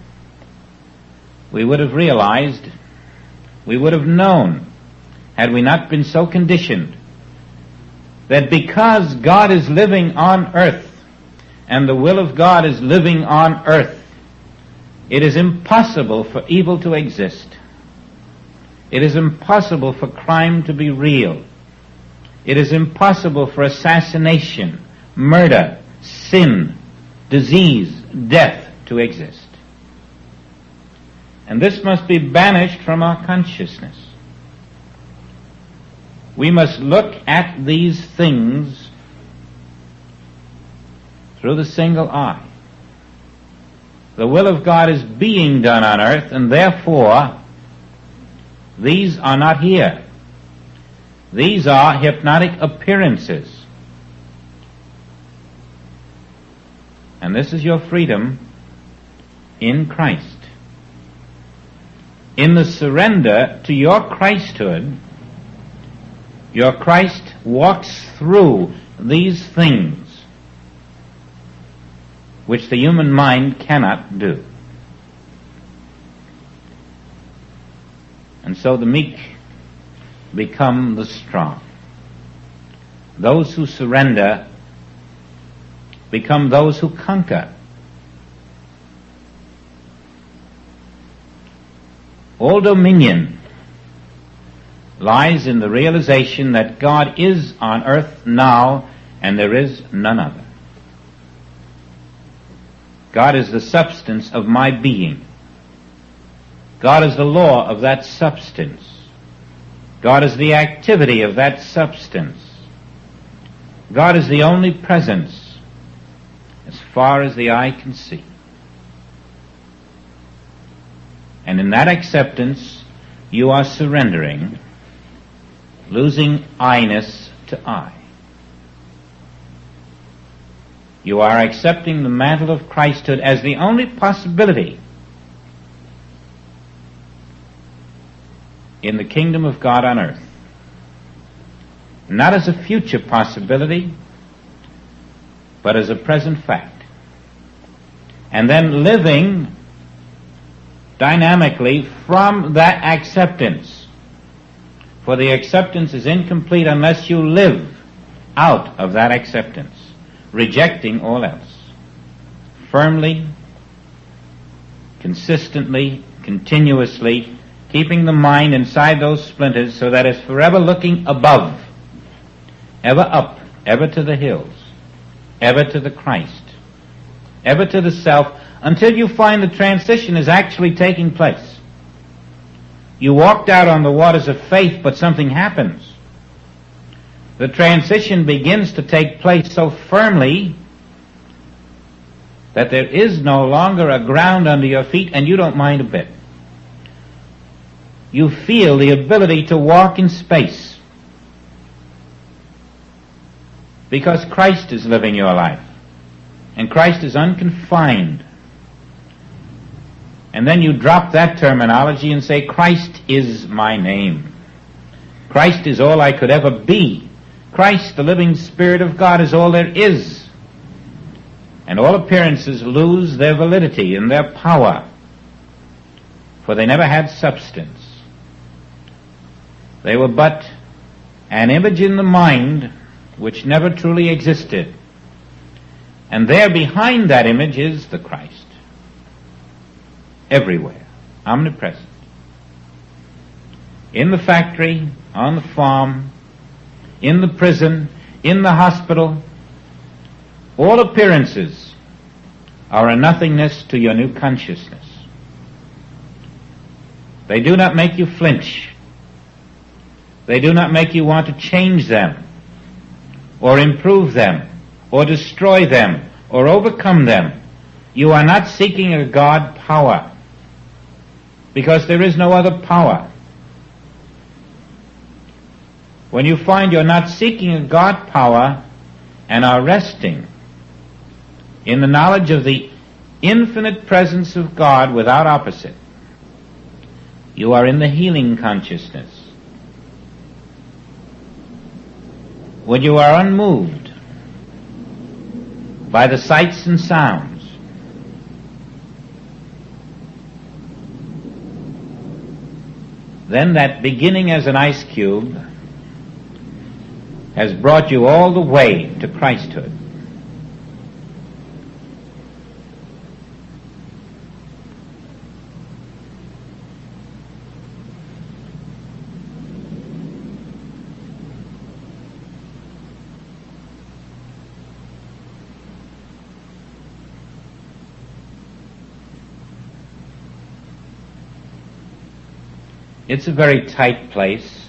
we would have realized, we would have known, had we not been so conditioned, that because God is living on earth, and the will of God is living on earth, it is impossible for evil to exist. It is impossible for crime to be real. It is impossible for assassination, murder, sin, disease, death to exist. And this must be banished from our consciousness. We must look at these things through the single eye. The will of God is being done on earth, and therefore these are not here. These are hypnotic appearances. And this is your freedom in Christ. In the surrender to your Christhood, your Christ walks through these things which the human mind cannot do. And so the meek become the strong. Those who surrender become those who conquer. All dominion lies in the realization that God is on earth now and there is none other. God is the substance of my being. God is the law of that substance. God is the activity of that substance. God is the only presence as far as the eye can see. And in that acceptance, you are surrendering, losing I-ness to I. You are accepting the mantle of Christhood as the only possibility in the kingdom of God on earth. Not as a future possibility, but as a present fact. And then living dynamically from that acceptance. For the acceptance is incomplete unless you live out of that acceptance, rejecting all else. Firmly, consistently, continuously, keeping the mind inside those splinters so that it's forever looking above, ever up, ever to the hills, ever to the Christ, ever to the self, until you find the transition is actually taking place. You walked out on the waters of faith, but something happens. The transition begins to take place so firmly that there is no longer a ground under your feet, and you don't mind a bit. You feel the ability to walk in space because Christ is living your life, and Christ is unconfined. And then you drop that terminology and say, Christ is my name. Christ is all I could ever be. Christ, the living Spirit of God, is all there is. And all appearances lose their validity and their power, for they never had substance. They were but an image in the mind which never truly existed. And there behind that image is the Christ. Everywhere. Omnipresent. In the factory, on the farm, in the prison, in the hospital, all appearances are a nothingness to your new consciousness. They do not make you flinch. They do not make you want to change them, or improve them, or destroy them, or overcome them. You are not seeking a God power, because there is no other power. When you find you're not seeking a God power and are resting in the knowledge of the infinite presence of God without opposite, you are in the healing consciousness. When you are unmoved by the sights and sounds, then that beginning as an ice cube has brought you all the way to Christhood. It's a very tight place,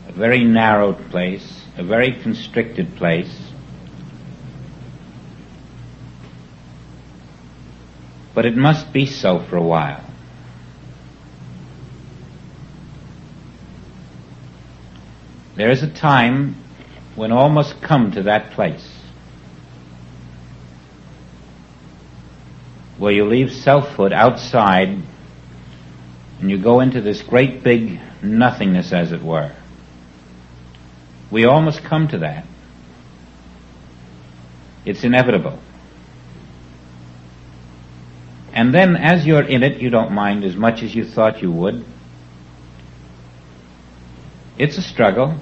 a very narrow place, a very constricted place. But it must be so for a while. There is a time when all must come to that place where you leave selfhood outside and you go into this great big nothingness, as it were. We all must come to that. It's inevitable. And then as you're in it, you don't mind as much as you thought you would. It's a struggle.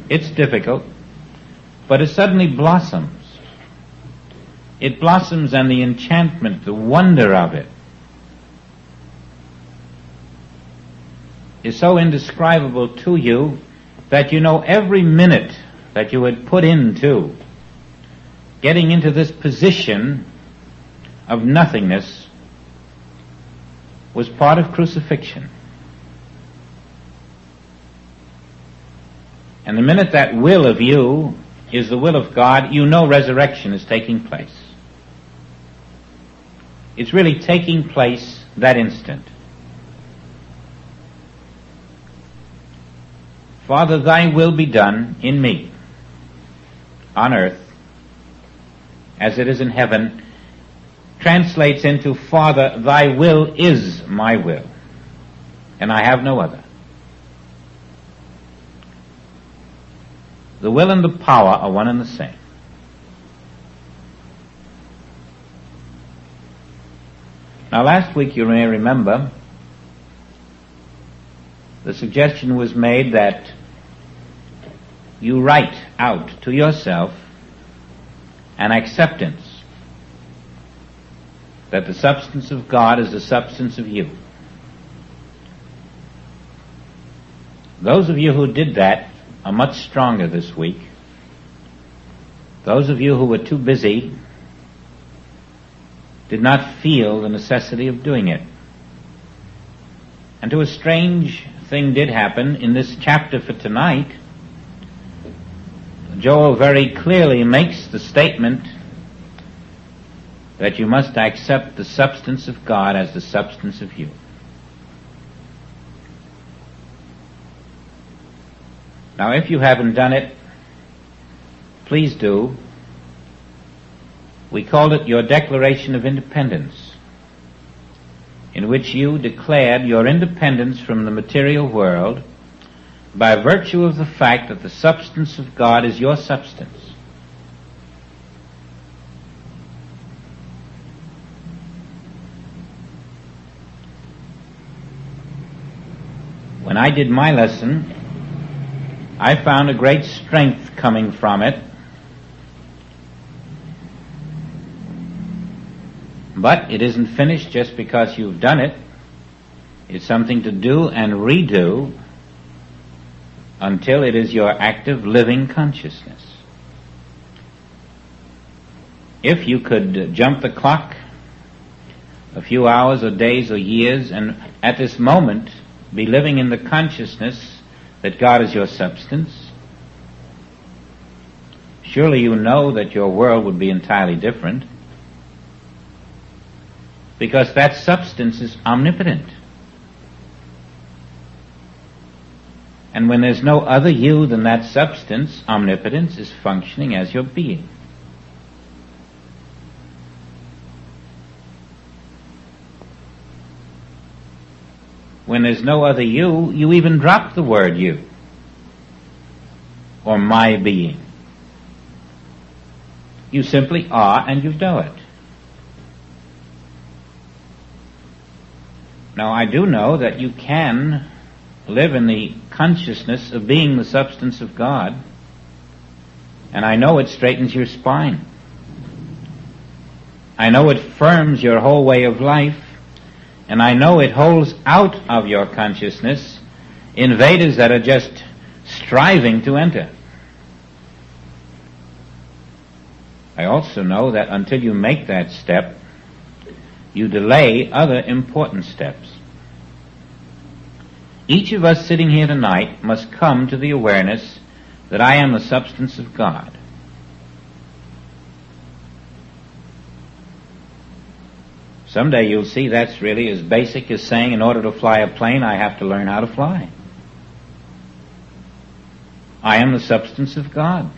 It's difficult. But it suddenly blossoms. It blossoms, and the enchantment, the wonder of it is so indescribable to you that you know every minute that you had put into getting into this position of nothingness was part of crucifixion. And the minute that will of you is the will of God, you know resurrection is taking place. It's really taking place that instant. Father, thy will be done in me, on earth, as it is in heaven, translates into, Father, thy will is my will, and I have no other. The will and the power are one and the same. Now, last week, you may remember, the suggestion was made that you write out to yourself an acceptance that the substance of God is the substance of you. Those of you who did that are much stronger this week. Those of you who were too busy did not feel the necessity of doing it. And to a strange thing did happen in this chapter for tonight. Joel very clearly makes the statement that you must accept the substance of God as the substance of you. Now, if you haven't done it, please do. We called it your Declaration of Independence, in which you declared your independence from the material world by virtue of the fact that the substance of God is your substance. When I did my lesson, I found a great strength coming from it. But it isn't finished just because you've done it. It's something to do and redo until it is your active living consciousness. If you could jump the clock a few hours or days or years and at this moment be living in the consciousness that God is your substance, surely you know that your world would be entirely different, because that substance is omnipotent. And when there's no other you than that substance, omnipotence is functioning as your being. When there's no other you, you even drop the word you, or my being. You simply are and you know it. Now, I do know that you can live in the consciousness of being the substance of God, and I know it straightens your spine. I know it firms your whole way of life, and I know it holds out of your consciousness invaders that are just striving to enter. I also know that until you make that step, you delay other important steps. Each of us sitting here tonight must come to the awareness that I am the substance of God. Someday you'll see that's really as basic as saying in order to fly a plane, I have to learn how to fly. I am the substance of God.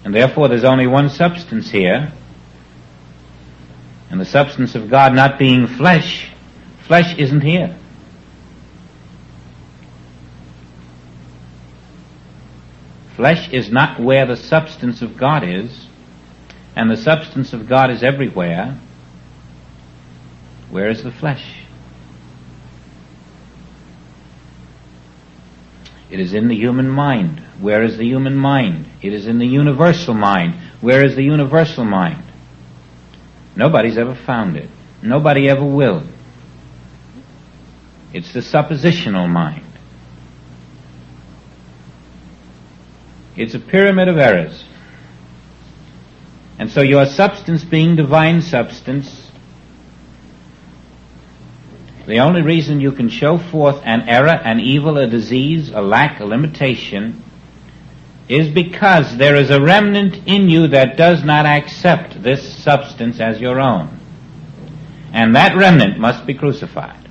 And therefore there's only one substance here. And the substance of God not being flesh, flesh isn't here. Flesh is not where the substance of God is, and the substance of God is everywhere. Where is the flesh? It is in the human mind. Where is the human mind? It is in the universal mind. Where is the universal mind? Nobody's ever found it. Nobody ever will. It's the suppositional mind. It's a pyramid of errors. And so your substance being divine substance, the only reason you can show forth an error, an evil, a disease, a lack, a limitation, is because there is a remnant in you that does not accept this substance as your own. And that remnant must be crucified.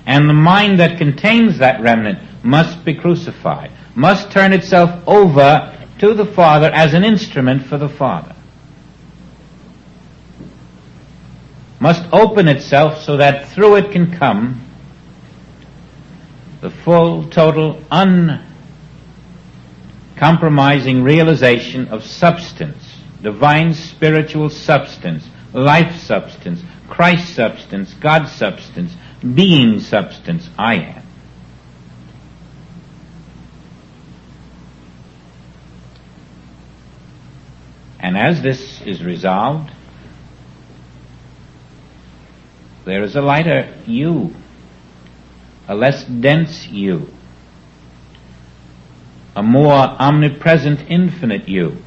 And the mind that contains that remnant must be crucified, must turn itself over to the Father as an instrument for the Father. Must open itself so that through it can come the full, total, uncompromising realization of substance, divine spiritual substance, life substance, Christ substance, God substance, being substance, I am. And as this is resolved, there is a lighter you, a less dense you, a more omnipresent infinite you,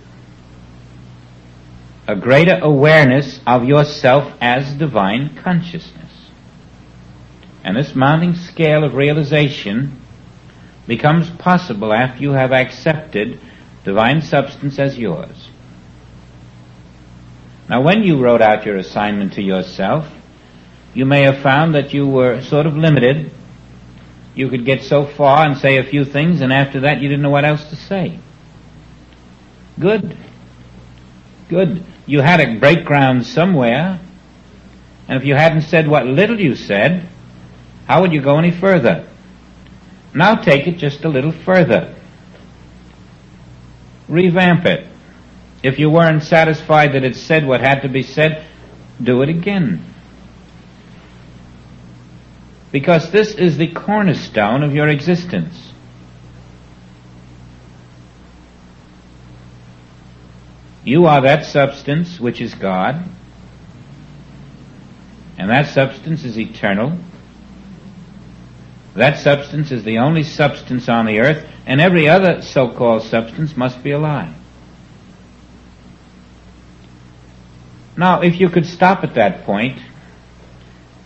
a greater awareness of yourself as divine consciousness. And this mounting scale of realization becomes possible after you have accepted divine substance as yours. Now, when you wrote out your assignment to yourself, you may have found that you were sort of limited. You could get so far and say a few things, and after that you didn't know what else to say. Good. Good. You had to break ground somewhere, and if you hadn't said what little you said, how would you go any further? Now take it just a little further. Revamp it. If you weren't satisfied that it said what had to be said, do it again. Because this is the cornerstone of your existence. You are that substance which is God, and that substance is eternal. That substance is the only substance on the earth, and every other so-called substance must be a lie. Now, if you could stop at that point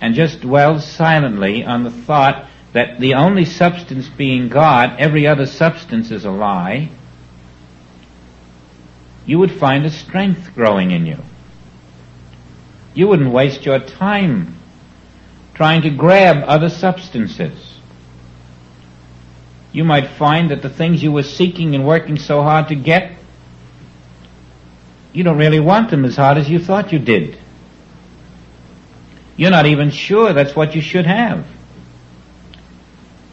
and just dwell silently on the thought that the only substance being God, every other substance is a lie, you would find a strength growing in you. You wouldn't waste your time trying to grab other substances. You might find that the things you were seeking and working so hard to get, you don't really want them as hard as you thought you did. You're not even sure that's what you should have.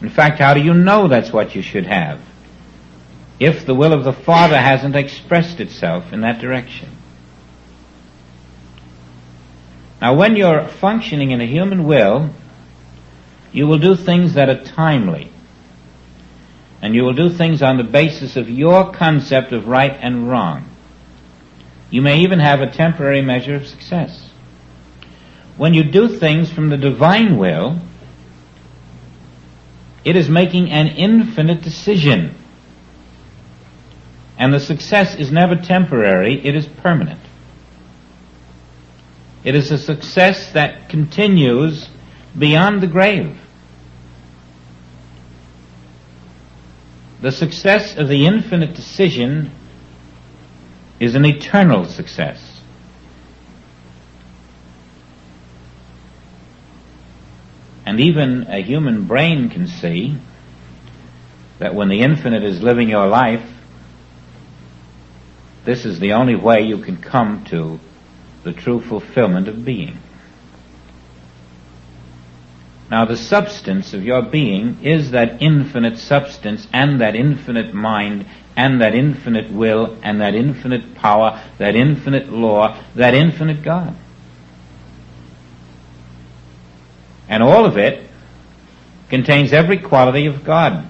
In fact, how do you know that's what you should have if the will of the Father hasn't expressed itself in that direction? Now, when you're functioning in a human will, you will do things that are timely. And you will do things on the basis of your concept of right and wrong. You may even have a temporary measure of success. When you do things from the divine will, it is making an infinite decision. And the success is never temporary, it is permanent. It is a success that continues beyond the grave. The success of the infinite decision is an eternal success. And even a human brain can see that when the infinite is living your life, this is the only way you can come to the true fulfillment of being. Now, the substance of your being is that infinite substance and that infinite mind and that infinite will and that infinite power, that infinite law, that infinite God. And all of it contains every quality of God.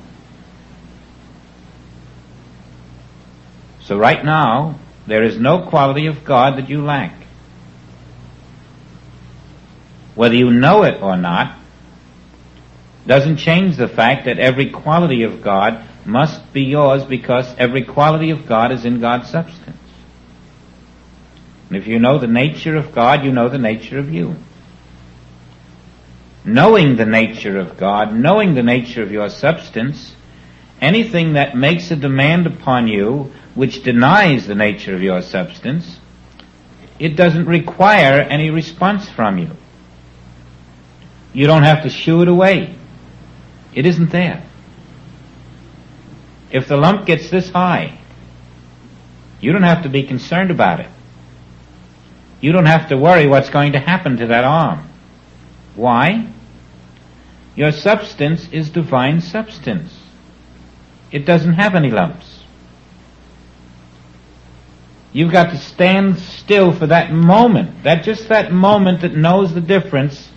So right now, there is no quality of God that you lack. Whether you know it or not, doesn't change the fact that every quality of God must be yours, because every quality of God is in God's substance. And if you know the nature of God, you know the nature of you. Knowing the nature of God, knowing the nature of your substance, anything that makes a demand upon you which denies the nature of your substance, it doesn't require any response from you. You don't have to shoo it away. It isn't there. If the lump gets this high, you don't have to be concerned about it. You don't have to worry what's going to happen to that arm. Why? Your substance is divine substance. It doesn't have any lumps. You've got to stand still for that moment, just that moment that knows the difference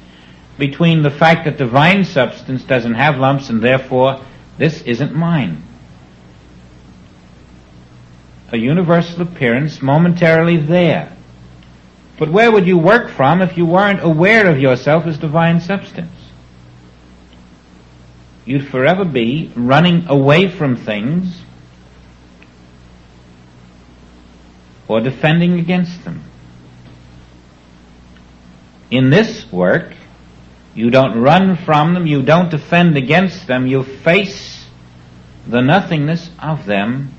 between the fact that divine substance doesn't have lumps and therefore this isn't mine. A universal appearance momentarily there. But where would you work from if you weren't aware of yourself as divine substance? You'd forever be running away from things or defending against them. In this work, you don't run from them, you don't defend against them, you face the nothingness of them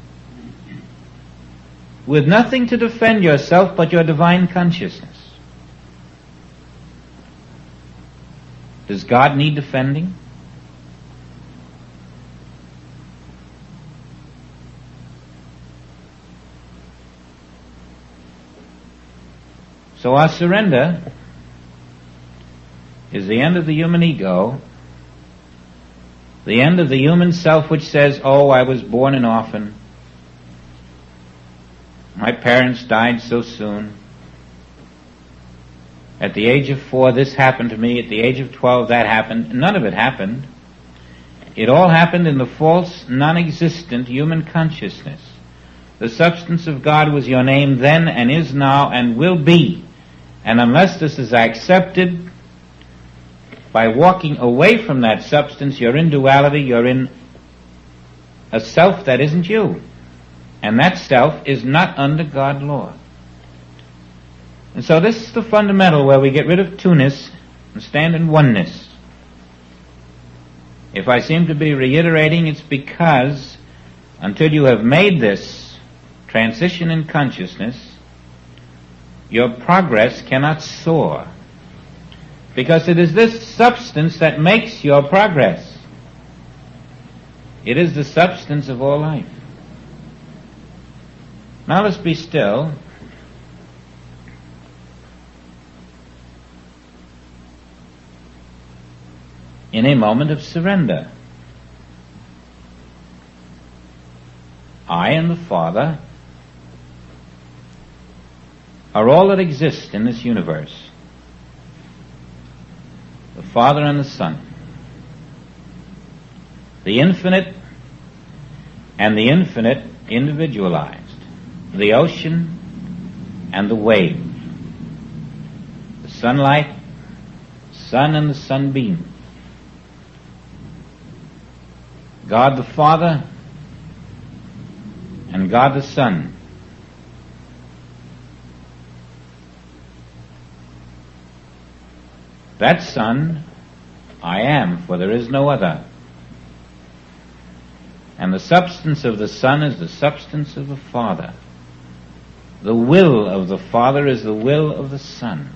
with nothing to defend yourself but your divine consciousness. Does God need defending? So our surrender is the end of the human ego, The end of the human self which says, oh, I was born an orphan. My parents died so soon. At the age of 4, this happened to me. At the age of 12, that happened. None of it happened. It all happened in the false, non-existent human consciousness. The substance of God was your name then and is now and will be. And unless this is accepted, by walking away from that substance, you're in duality, you're in a self that isn't you. And that self is not under God law. And so this is the fundamental where we get rid of two-ness and stand in oneness. If I seem to be reiterating, it's because until you have made this transition in consciousness, your progress cannot soar. Because it is this substance that makes your progress. It is the substance of all life. Now let's be still. In a moment of surrender. I and the Father are all that exists in this universe. The Father and the Son. The infinite and the infinite individualized. The ocean and the wave. The sunlight, sun and the sunbeam. God the Father and God the Son. That Son, I am, for there is no other. And the substance of the Son is the substance of the Father. The will of the Father is the will of the Son.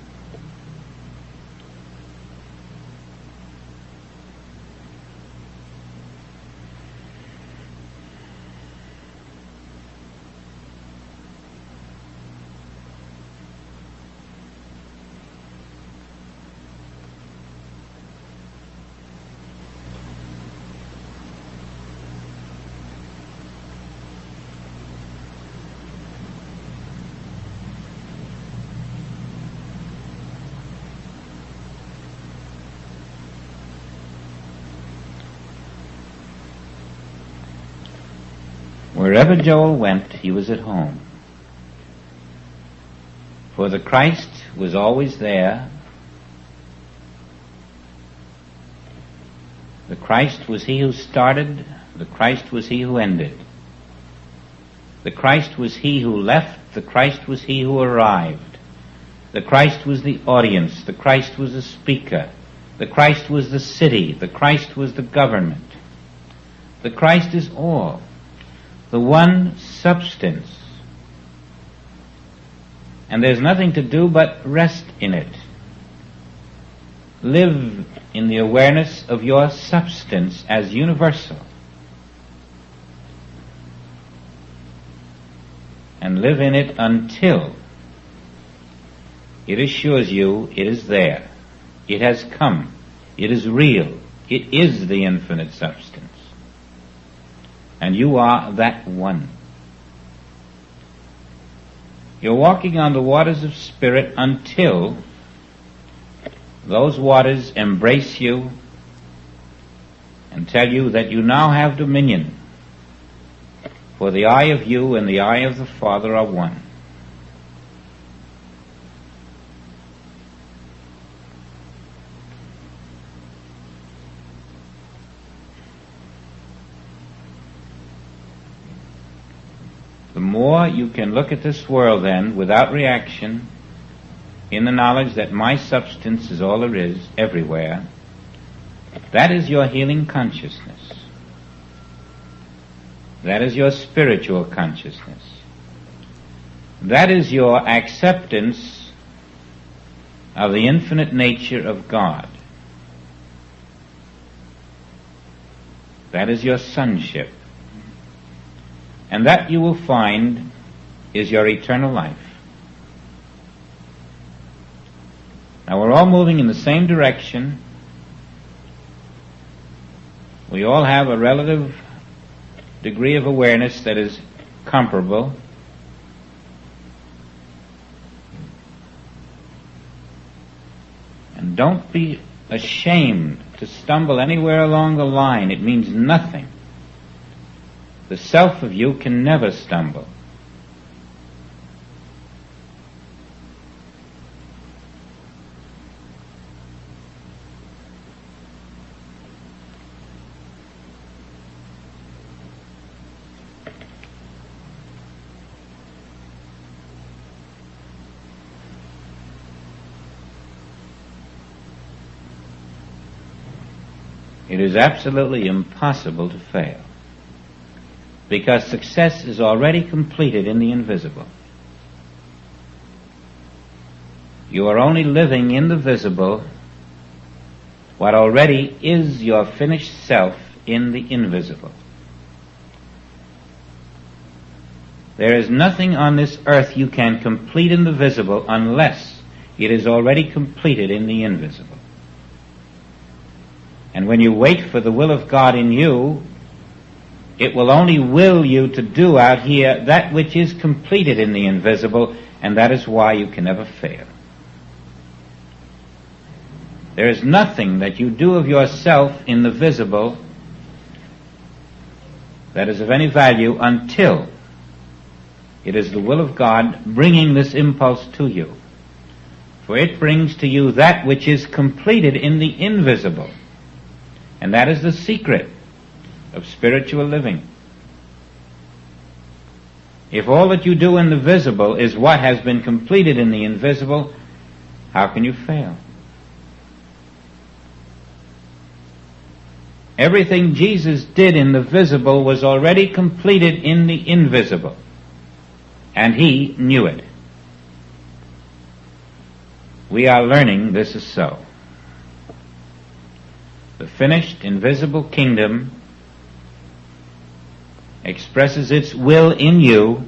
Wherever Joel went, he was at home. For the Christ was always there. The Christ was he who started. The Christ was he who ended. The Christ was he who left. The Christ was he who arrived. The Christ was the audience. The Christ was the speaker. The Christ was the city. The Christ was the government. The Christ is all. The one substance. And there's nothing to do but rest in it. Live in the awareness of your substance as universal. And live in it until it assures you it is there. It has come. It is real. It is the infinite substance. And you are that one. You're walking on the waters of spirit until those waters embrace you and tell you that you now have dominion. For the eye of you and the eye of the Father are one. The more you can look at this world then without reaction, in the knowledge that my substance is all there is, everywhere, that is your healing consciousness. That is your spiritual consciousness. That is your acceptance of the infinite nature of God. That is your sonship. And that you will find is your eternal life. Now we're all moving in the same direction. We all have a relative degree of awareness that is comparable. And don't be ashamed to stumble anywhere along the line. It means nothing. The self of you can never stumble. It is absolutely impossible to fail, because success is already completed in the invisible. You are only living in the visible what already is your finished self in the invisible. There is nothing on this earth you can complete in the visible unless it is already completed in the invisible. And when you wait for the will of God in you, it will only will you to do out here that which is completed in the invisible, and that is why you can never fail. There is nothing that you do of yourself in the visible that is of any value until it is the will of God bringing this impulse to you. For it brings to you that which is completed in the invisible. And that is the secret of spiritual living. If all that you do in the visible is what has been completed in the invisible, how can you fail? Everything Jesus did in the visible was already completed in the invisible, and he knew it. We are learning this is so. The finished invisible kingdom expresses its will in you,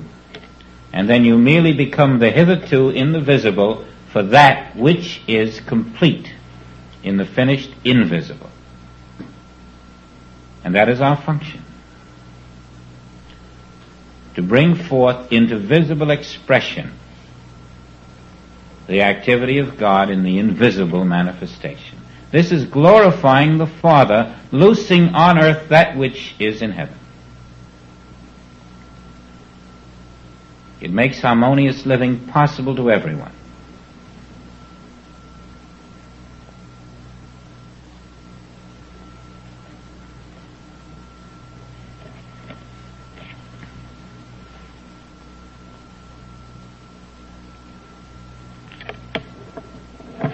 and then you merely become the hitherto in the visible for that which is complete in the finished invisible. And that is our function. To bring forth into visible expression the activity of God in the invisible manifestation. This is glorifying the Father, loosing on earth that which is in heaven. It makes harmonious living possible to everyone.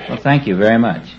Well, thank you very much.